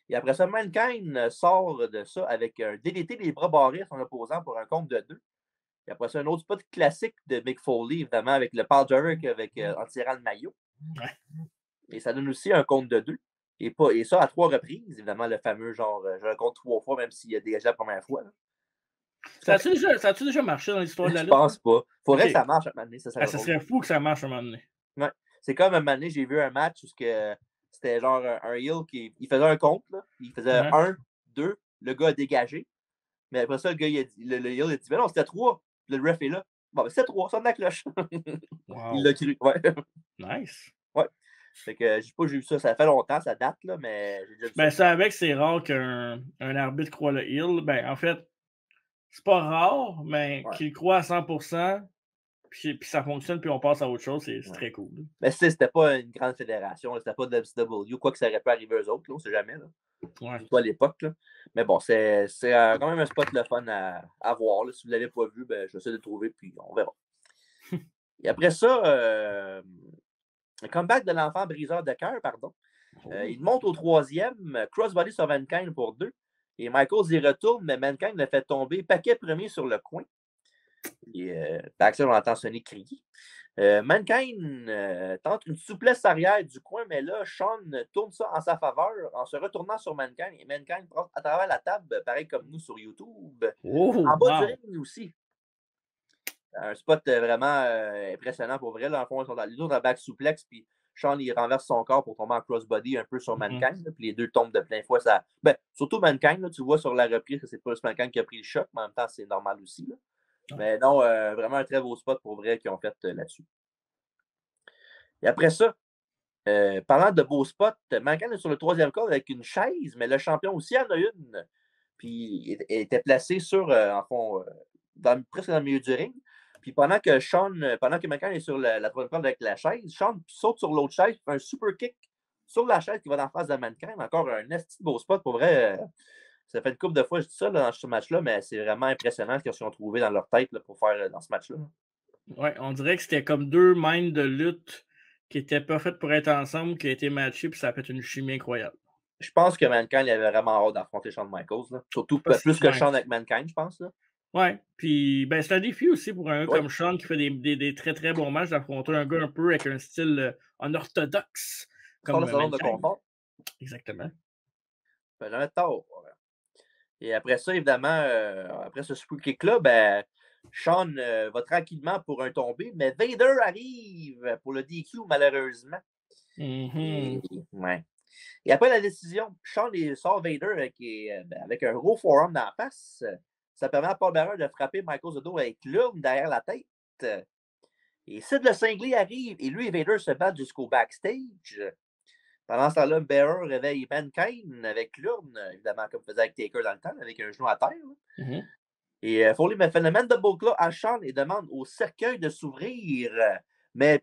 Et après ça, Mankind sort de ça avec un DDT des bras barrés à son opposant pour un compte de 2. Et après ça, un autre spot classique de Mick Foley, évidemment, avec le Paul Derrick en tirant le maillot. Ouais. Et ça donne aussi un compte de 2. Et ça à 3 reprises, évidemment, le fameux genre, je le compte 3 fois, même s'il a dégagé la première fois. Là. Ça a-tu déjà marché dans l'histoire de la lutte? Je pense pas. Faudrait que ça marche à un moment donné. Ça serait fou que ça marche à un moment donné. Ouais. C'est comme un moment donné, j'ai vu un match où c'était genre un heel qui faisait un compte. Là. Il faisait 1, 2, le gars a dégagé. Mais après ça, le gars, le heel a dit non, c'était 3. Le ref est là. Bon, ben, c'était 3, sonne la cloche. Wow. Il l'a cru. Ouais. Nice. Ouais. Fait que j'ai pas vu ça. Ça fait longtemps, ça date, là, mais j'ai déjà vu ça. Ça avec, c'est rare qu'un arbitre croit le heel. En fait, c'est pas rare, mais qu'il croit à 100%, puis ça fonctionne, puis on passe à autre chose, c'est très cool. Mais c'était pas une grande fédération, c'était pas WCW, quoi que ça aurait pu arriver eux autres, là, on sait jamais. Là. Surtout à l'époque. Là. Mais bon, c'est quand même un spot le fun à voir. Là. Si vous ne l'avez pas vu, j'essaie de le trouver, puis on verra. Et après ça, un comeback de l'enfant briseur de cœur, pardon. Il monte au 3e, crossbody sur Mankind pour 2. Et Michaels y retourne, mais Mankind le fait tomber paquet premier sur le coin. Et Baxter, on entend sonner crier. Mankind tente une souplesse arrière du coin, mais là, Shawn tourne ça en sa faveur en se retournant sur Mankind. Et Mankind passe à travers la table, pareil comme nous sur YouTube. En bas du ring aussi. Un spot vraiment impressionnant pour vrai. Là, en fond, ils sont dans le back suplex, puis Shawn il renverse son corps pour tomber en crossbody un peu sur Mankind. Puis les deux tombent de plein fouet. Surtout Mankind, là, tu vois sur la reprise que c'est pas Mankind qui a pris le choc, mais en même temps, c'est normal aussi. Là. Mais non, vraiment un très beau spot pour vrai qu'ils ont fait là-dessus. Et après ça, parlant de beaux spots, Mankind est sur le 3e corps avec une chaise, mais le champion aussi en a une. Puis il était placé sur, en fond, presque dans le milieu du ring. Puis pendant que Mankind est sur la 3e corde avec la chaise, Shawn saute sur l'autre chaise, fait un super kick sur la chaise qui va dans face de Mankind. Encore un esti beau spot pour vrai. Ça fait une couple de fois, je dis ça là, dans ce match-là, mais c'est vraiment impressionnant ce qu'ils ont trouvé dans leur tête là, pour faire dans ce match-là. Ouais, on dirait que c'était comme deux minds de lutte qui étaient pas faites pour être ensemble, qui a été matchés, puis ça a fait une chimie incroyable. Je pense que Mankind il avait vraiment hâte d'affronter Shawn Michaels. Là. Surtout plus que Shawn avec Mankind, je pense. Là. Ouais, puis c'est un défi aussi pour un gars comme Shawn qui fait des très très bons matchs d'affronter un gars un peu avec un style unorthodoxe. Comme le salon de confort. Exactement. Jamais de tort. Et après ça, évidemment, après ce super kick-là, Shawn va tranquillement pour un tombé, mais Vader arrive pour le DQ, malheureusement. Et après la décision, Shawn sort Vader avec un gros forearm dans la face. Ça permet à Paul Bearer de frapper Michaels de dos avec l'urne derrière la tête. Et Sid le cinglé arrive et lui et Vader se battent jusqu'au backstage. Pendant ce temps-là, Bearer réveille Mankind avec l'urne, évidemment, comme faisait avec Taker dans le temps, avec un genou à terre. Et Foley me fait le mandible claw à Shawn et demande au cercueil de s'ouvrir, mais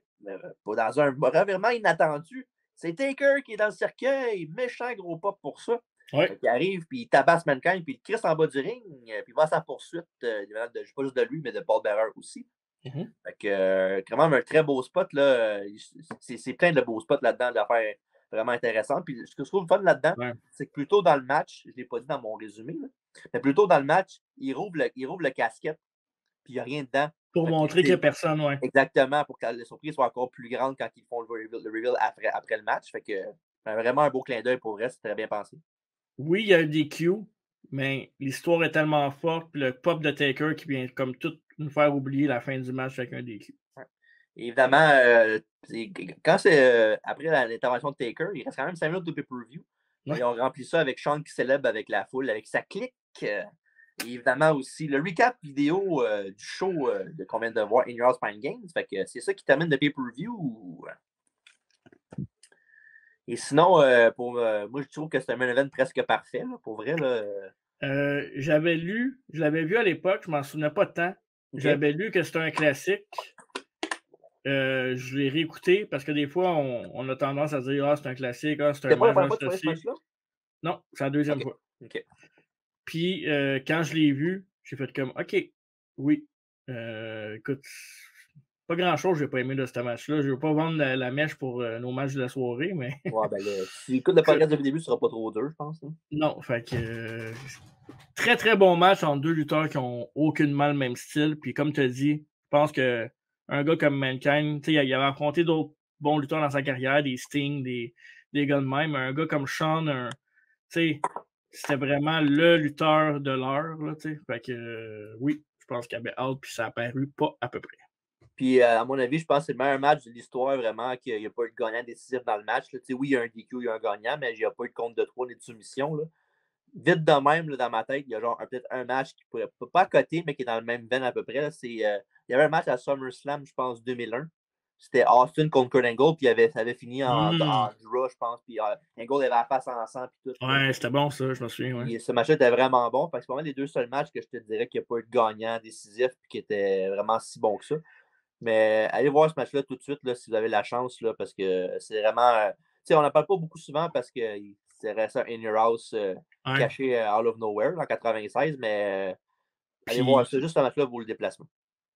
dans un revirement inattendu. C'est Taker qui est dans le cercueil, méchant gros pop pour ça. Ouais. Il arrive, puis il tabasse Mankind, puis il crisse en bas du ring, puis il va à sa poursuite, pas juste de lui, mais de Paul Bearer aussi. Fait que, quand même, un très beau spot. Là, c'est plein de beaux spots là-dedans, d'affaires vraiment intéressantes. Puis ce que je trouve fun là-dedans, c'est que plus tôt dans le match, je ne l'ai pas dit dans mon résumé, là, mais plus tôt dans le match, il rouvre le casquette, puis il n'y a rien dedans. Pour montrer qu'il n'y a personne, ouais. Exactement, pour que la surprise soit encore plus grande quand ils font le reveal après le match. Fait que vraiment un beau clin d'œil pour vrai, c'est très bien pensé. Oui, il y a un DQ, mais l'histoire est tellement forte, puis le pop de Taker qui vient comme tout nous faire oublier la fin du match avec un DQ. Ouais. Évidemment, quand c'est après l'intervention de Taker, il reste quand même 5 minutes de pay-per-view. Ils ont rempli ça avec Shawn qui célèbre avec la foule, avec sa clique. Et évidemment aussi le recap vidéo du show qu'on vient de voir, In Your Spine Games. Fait que c'est ça qui termine le pay-per-view. Et sinon, moi, je trouve que c'est un main event presque parfait, là, pour vrai. Là. Je l'avais vu à l'époque, je m'en souvenais pas tant. Okay. J'avais lu que c'était un classique. Je l'ai réécouté parce que des fois, on a tendance à dire « Ah, c'est un classique, ah, c'est un C'était pas la match première fois que tu voyais ce ceci. » match-là? Non, c'est la deuxième OK. fois. OK. Puis, quand je l'ai vu, j'ai fait comme « OK, oui. Écoute, pas grand-chose que j'ai pas aimé de ce match-là. Je veux pas vendre la mèche pour nos matchs de la soirée, mais Ouais, ben là, si tu écoutes le podcast depuis le début, ce sera pas trop dur, je pense. Hein. non, fait que très, très bon match entre deux lutteurs qui ont aucunement le même style. Puis comme tu as dit, je pense que un gars comme Mankind, tu sais, il avait affronté d'autres bons lutteurs dans sa carrière, des Sting, des gars de même. Un gars comme Sean, tu sais, c'était vraiment le lutteur de l'heure, là, tu sais. Fait que oui, je pense qu'il y avait hâte, puis ça a paru pas à peu près. Puis, à mon avis, je pense que c'est le meilleur match de l'histoire, vraiment, qu'il n'y a pas eu de gagnant décisif dans le match. Là. Oui, il y a un DQ, il y a un gagnant, mais il n'y a pas eu de compte de 3 ni de soumission. Là. Vite de même, là, dans ma tête, il y a genre peut-être un match qui pourrait pas à côté, mais qui est dans le même veine à peu près. Là. Il y avait un match à SummerSlam, je pense, 2001. C'était Austin contre Kurt Angle, puis ça avait fini en draw, je pense. Puis Angle avait la face en sang, puis tout. Ouais, c'était bon, ça, je me souviens. Ouais. Puis, ce match-là était vraiment bon. C'est pas mal les deux seuls matchs que je te dirais qu'il n'y a pas eu de gagnant décisif, puis qui était vraiment si bon que ça. Mais allez voir ce match-là tout de suite là, si vous avez la chance, là, parce que c'est vraiment. On n'en parle pas beaucoup souvent parce que c'est resté un In Your House caché out of nowhere en 96, mais allez voir ça. Juste ce match-là vaut le déplacement.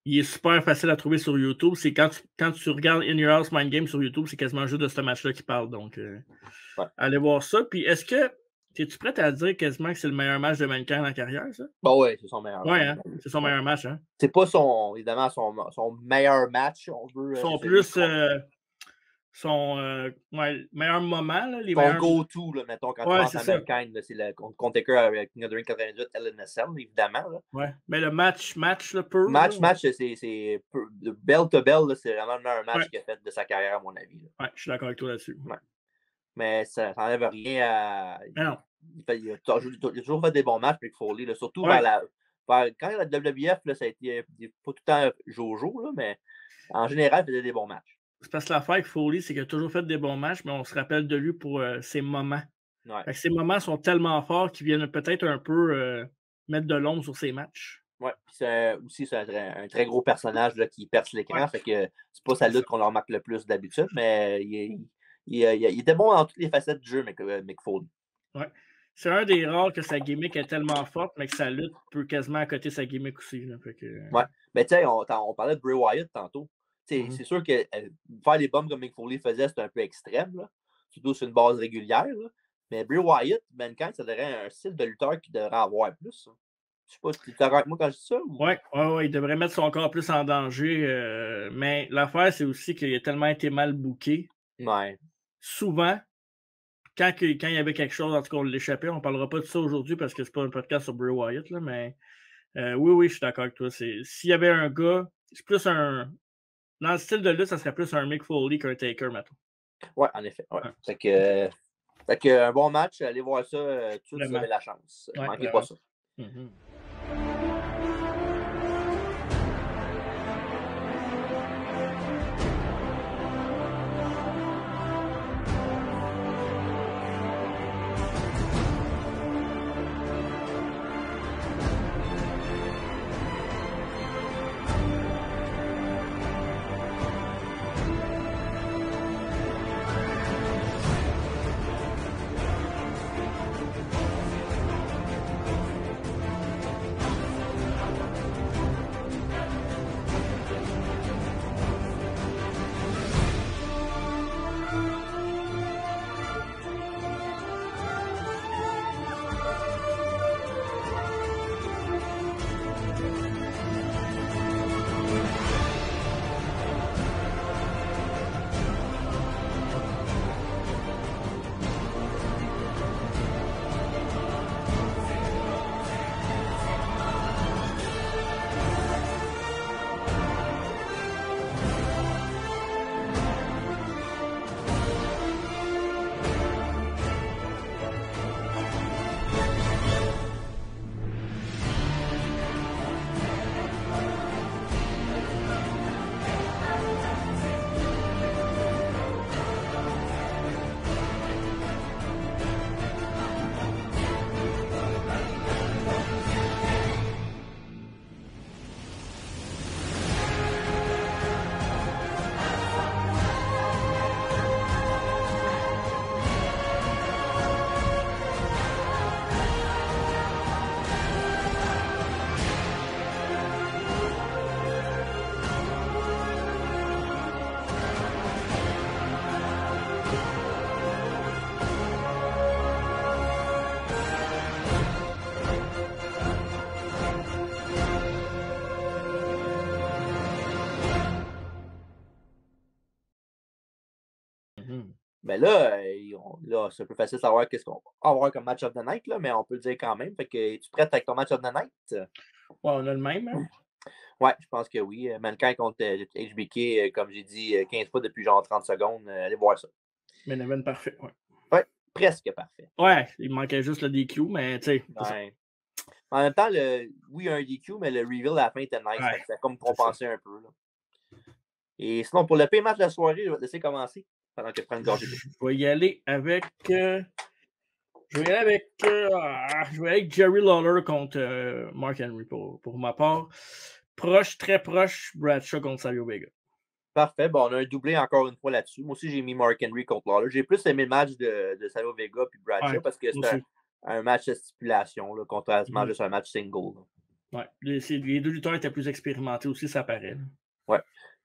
Il est super facile à trouver sur YouTube. C'est quand tu regardes In Your House Mind Game sur YouTube, c'est quasiment juste de ce match-là qui parle. Donc, allez voir ça. Puis, est-ce que es-tu prêt à dire quasiment que c'est le meilleur match de Mankind en carrière, ça? Bon, oui, c'est son meilleur match. Oui, hein? C'est son meilleur match. Hein? C'est pas évidemment son meilleur match, on veut. Son meilleur moment. Là, son go-to, mettons, quand tu penses à Mankind, c'est le Taker avec King of the Ring 98 LNSL, évidemment. Oui, mais le match, là, peu. Match, c'est bell to bell, c'est vraiment le meilleur match qu'il a fait de sa carrière, à mon avis. Oui, je suis d'accord avec toi là-dessus. Ouais. Mais ça n'enlève rien à. Non. Il a toujours fait des bons matchs, Mick Foley. Là, surtout quand la WWF, là, ça a été pas tout le temps Jojo, là, mais en général, il faisait des bons matchs. C'est parce que l'affaire avec Foley, c'est qu'il a toujours fait des bons matchs, mais on se rappelle de lui pour ses moments. Ouais. Fait que ses moments sont tellement forts qu'ils viennent peut-être un peu mettre de l'ombre sur ses matchs. Oui, c'est un très gros personnage là, qui perce l'écran. Fait que c'est pas sa lutte qu'on leur remarque le plus d'habitude, mais il était bon dans toutes les facettes du jeu, Mick Foley. Oui. C'est un des rares que sa gimmick est tellement forte, mais que sa lutte peut quasiment accoter sa gimmick aussi. Là, fait que... Ouais. Mais tu sais, on parlait de Bray Wyatt tantôt. C'est sûr que faire des bombes comme Mick Foley faisait, c'est un peu extrême. Là. Surtout sur une base régulière. Là. Mais Bray Wyatt, Mankind, ça devrait un style de lutteur qui devrait avoir plus. Hein. Je sais pas si tu es d'accord avec moi quand je dis ça. Ou... Oui, il devrait mettre son corps plus en danger. Mais l'affaire, c'est aussi qu'il a tellement été mal booké. Ouais. Souvent, quand il y avait quelque chose, en tout cas, on l'échappait. On ne parlera pas de ça aujourd'hui parce que c'est pas un podcast sur Bray Wyatt, là, mais oui, je suis d'accord avec toi. S'il y avait un gars, c'est plus un. Dans le style de lutte, ça serait plus un Mick Foley qu'un Taker, maintenant. Oui, en effet. Ouais. Fait que un bon match, allez voir ça tout si vous avez la chance. Ne manquez pas ça. Ben là, c'est un peu facile de savoir qu'est-ce qu'on va avoir comme match of the night, là, mais on peut le dire quand même. Fait que, es-tu prête avec ton match of the night? Ouais, on a le même, hein? Ouais, je pense que oui. Mankind contre HBK, comme j'ai dit 15 fois depuis genre 30 secondes, allez voir ça. Main event parfait, ouais. Ouais, presque parfait. Ouais, il manquait juste le DQ, mais tu sais. Ouais. En même temps, oui, il y a un DQ, mais le reveal à la fin était nice. Ouais, Fait que ça a comme compensé un peu. Là. Et sinon, pour le pay match de la soirée, je vais te laisser commencer pendant que je prends une gorgée d'eau. Je vais y aller avec. Je vais aller avec Jerry Lawler contre Mark Henry pour ma part. Proche, très proche, Bradshaw contre Savio Vega. Parfait. Bon, on a un doublé encore une fois là-dessus. Moi aussi, j'ai mis Mark Henry contre Lawler. J'ai plus aimé le match de Savio Vega puis Bradshaw parce que c'est un match de stipulation, là, contrairement juste un match single. Ouais. Les deux lutteurs étaient plus expérimentés aussi, ça paraît. Ouais.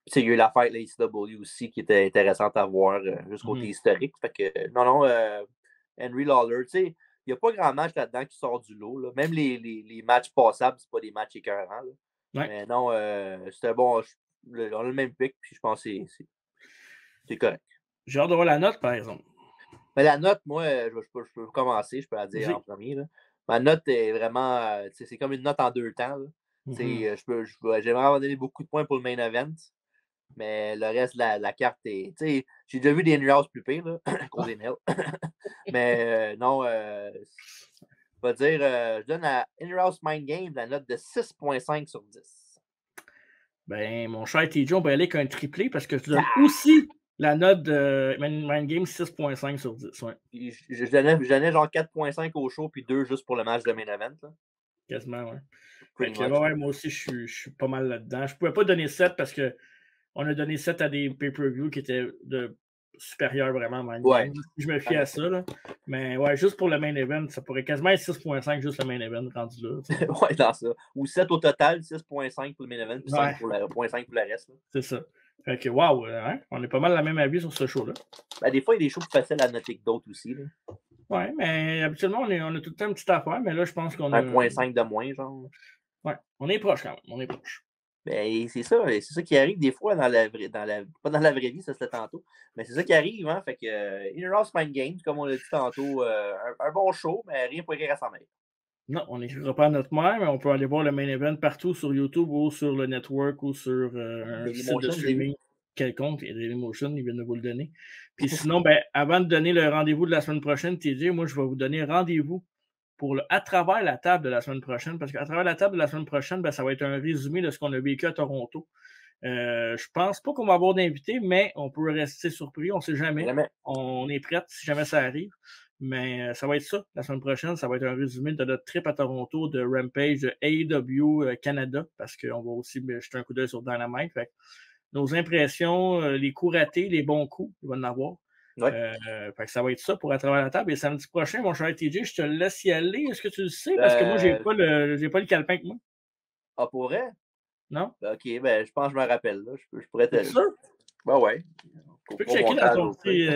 Puis, il y a eu l'affaire de la ECW aussi qui était intéressante à voir juste côté historique. Fait que, non, Henry Lawler, tu sais, il n'y a pas grand match là-dedans qui sort du lot. Là. Même les matchs passables, c'est pas des matchs écœurants. Là. Ouais. Mais non, c'était bon. On a le même pic, puis je pense que c'est correct. J'ai hâte de voir la note, par exemple. Mais la note, moi, je peux commencer, je peux la dire en premier. Là. Ma note est vraiment. C'est comme une note en deux temps. J'ai vraiment donné beaucoup de points pour le main event. Mais le reste de la carte est. J'ai déjà vu des Henry House plus pires, là, contre des Nels. Mais non, je vais dire, je donne à Henry House Mind Game la note de 6,5 sur 10. Ben, mon cher TJ, on va aller avec un triplé parce que tu donnes aussi la note de Mind Game 6,5 sur 10. Ouais. Je donnais genre 4,5 au show, puis 2 juste pour le match de main event. Là. Quasiment, ouais. Ouais, moi aussi, je suis pas mal là-dedans. Je ne pouvais pas donner 7 parce qu'on a donné 7 à des pay-per-view qui étaient supérieurs vraiment à Mind Game. Je me fie à ça. Là. Mais ouais, juste pour le main event, ça pourrait quasiment être 6,5 juste le main event rendu là. Ouais, dans ça. Ou 7 au total, 6,5 pour le main event, puis 5 pour le reste. C'est ça. Fait que, wow, hein? On est pas mal la même avis sur ce show-là. Ben, des fois, il y a des shows plus faciles à noter que d'autres aussi. Là. Ouais, mais habituellement, on a tout le temps une petite affaire, mais là, je pense qu'on a. 1,5 de moins, genre. Ouais, on est proche quand même. On est proche. Ben, c'est ça qui arrive des fois pas dans la vraie vie, ça c'était tantôt, mais c'est ça qui arrive, hein. Fait que Inner House Mind Games, comme on l'a dit tantôt, un bon show, mais rien pour écrire à sa mère. Non, on n'écrira pas à notre mère, mais on peut aller voir le main event partout sur YouTube ou sur le network ou sur un site de streaming quelconque. Et Dailymotion, ils viennent de vous le donner. Puis sinon, ben, avant de donner le rendez-vous de la semaine prochaine, TJ, moi, je vais vous donner rendez-vous pour à travers la table de la semaine prochaine, parce qu'à travers la table de la semaine prochaine, ben, ça va être un résumé de ce qu'on a vécu à Toronto. Je pense pas qu'on va avoir d'invités, mais on peut rester surpris, on ne sait jamais. On est prêt si jamais ça arrive. Mais ça va être ça la semaine prochaine. Ça va être un résumé de notre trip à Toronto de Rampage de AEW Canada, parce qu'on va aussi jeter un coup d'œil sur Dynamite. Fait nos impressions, les coups ratés, les bons coups, il va en avoir. Ouais. Fait que ça va être ça pour à travers la table. Et samedi prochain, mon cher TJ, je te laisse y aller. Est-ce que tu le sais? Parce que moi, j'ai pas le calepin que moi. Ah, pour vrai? Non? OK, ben je pense que je me rappelle. Là. Je pourrais te. C'est sûr? Ben ouais. Tu peux checker dans ton petit.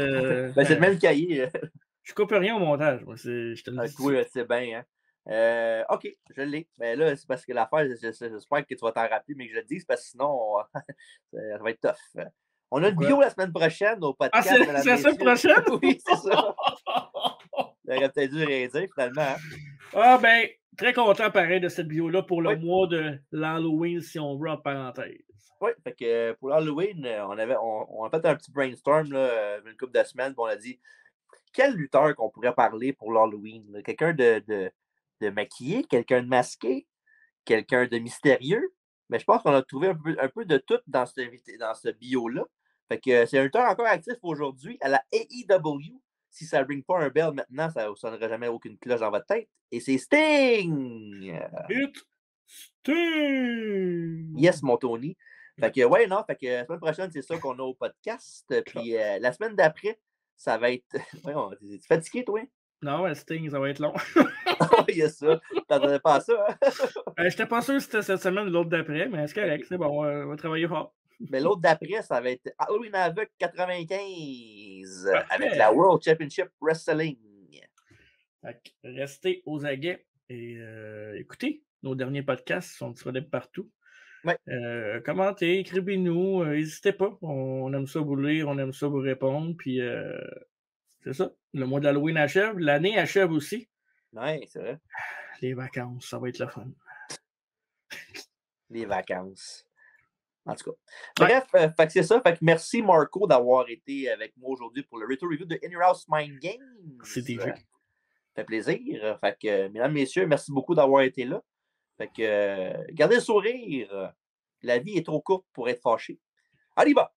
Ben, c'est le même cahier. Je coupe rien au montage. Moi, je te le dis. Oui, c'est bien, hein. OK, je l'ai. Mais là, c'est parce que l'affaire, j'espère que tu vas t'en rappeler, mais que je le dise, parce que sinon, ça va être tough. On a une bio la semaine prochaine au podcast. Ah, c'est la semaine prochaine? Oui, c'est ça. J'aurais peut-être dû rien dire, finalement. Hein? Ah, ben, très content, pareil, de cette bio-là pour le mois de l'Halloween, si on veut, en parenthèse. Oui, fait que pour l'Halloween, on a fait un petit brainstorm, là, une couple de semaines, puis on a dit quel lutteur qu'on pourrait parler pour l'Halloween? Quelqu'un de maquillé, quelqu'un de masqué, quelqu'un de mystérieux. Mais je pense qu'on a trouvé un peu de tout dans ce bio-là. Fait que c'est un lutteur encore actif aujourd'hui à la AEW. Si ça ne ring pas un bell maintenant, ça ne sonnera jamais aucune cloche dans votre tête. Et c'est Sting! It's Sting! Yes, mon Tony. Fait que, ouais, non, fait que la semaine prochaine, c'est ça qu'on a au podcast. Puis la semaine d'après, ça va être. Tu fatigué, toi? Non, Sting, ça va être long. Oh, il y a ça. T'attendais pas à ça, hein? J'étais pas sûr si c'était cette semaine ou l'autre d'après, mais c'est correct, c'est bon, on va travailler fort. Mais l'autre d'après, ça va être Halloween Havoc 95 avec la World Championship Wrestling. Restez aux aguets et écoutez, nos derniers podcasts sont disponibles partout. Ouais. Commentez, écrivez-nous, n'hésitez pas. On aime ça vous lire, on aime ça vous répondre. Puis C'est ça. Le mois d'Halloween achève. L'année achève aussi. Oui, c'est vrai. Les vacances, ça va être le fun. Les vacances. En tout cas. Bref, fait que c'est ça. Fait que merci Marco d'avoir été avec moi aujourd'hui pour le Retro Review de In Your House Mind Games. C'est DJ. Ça fait plaisir. Fait que, mesdames, messieurs, merci beaucoup d'avoir été là. Fait que, gardez le sourire. La vie est trop courte pour être fâché. Allez, va!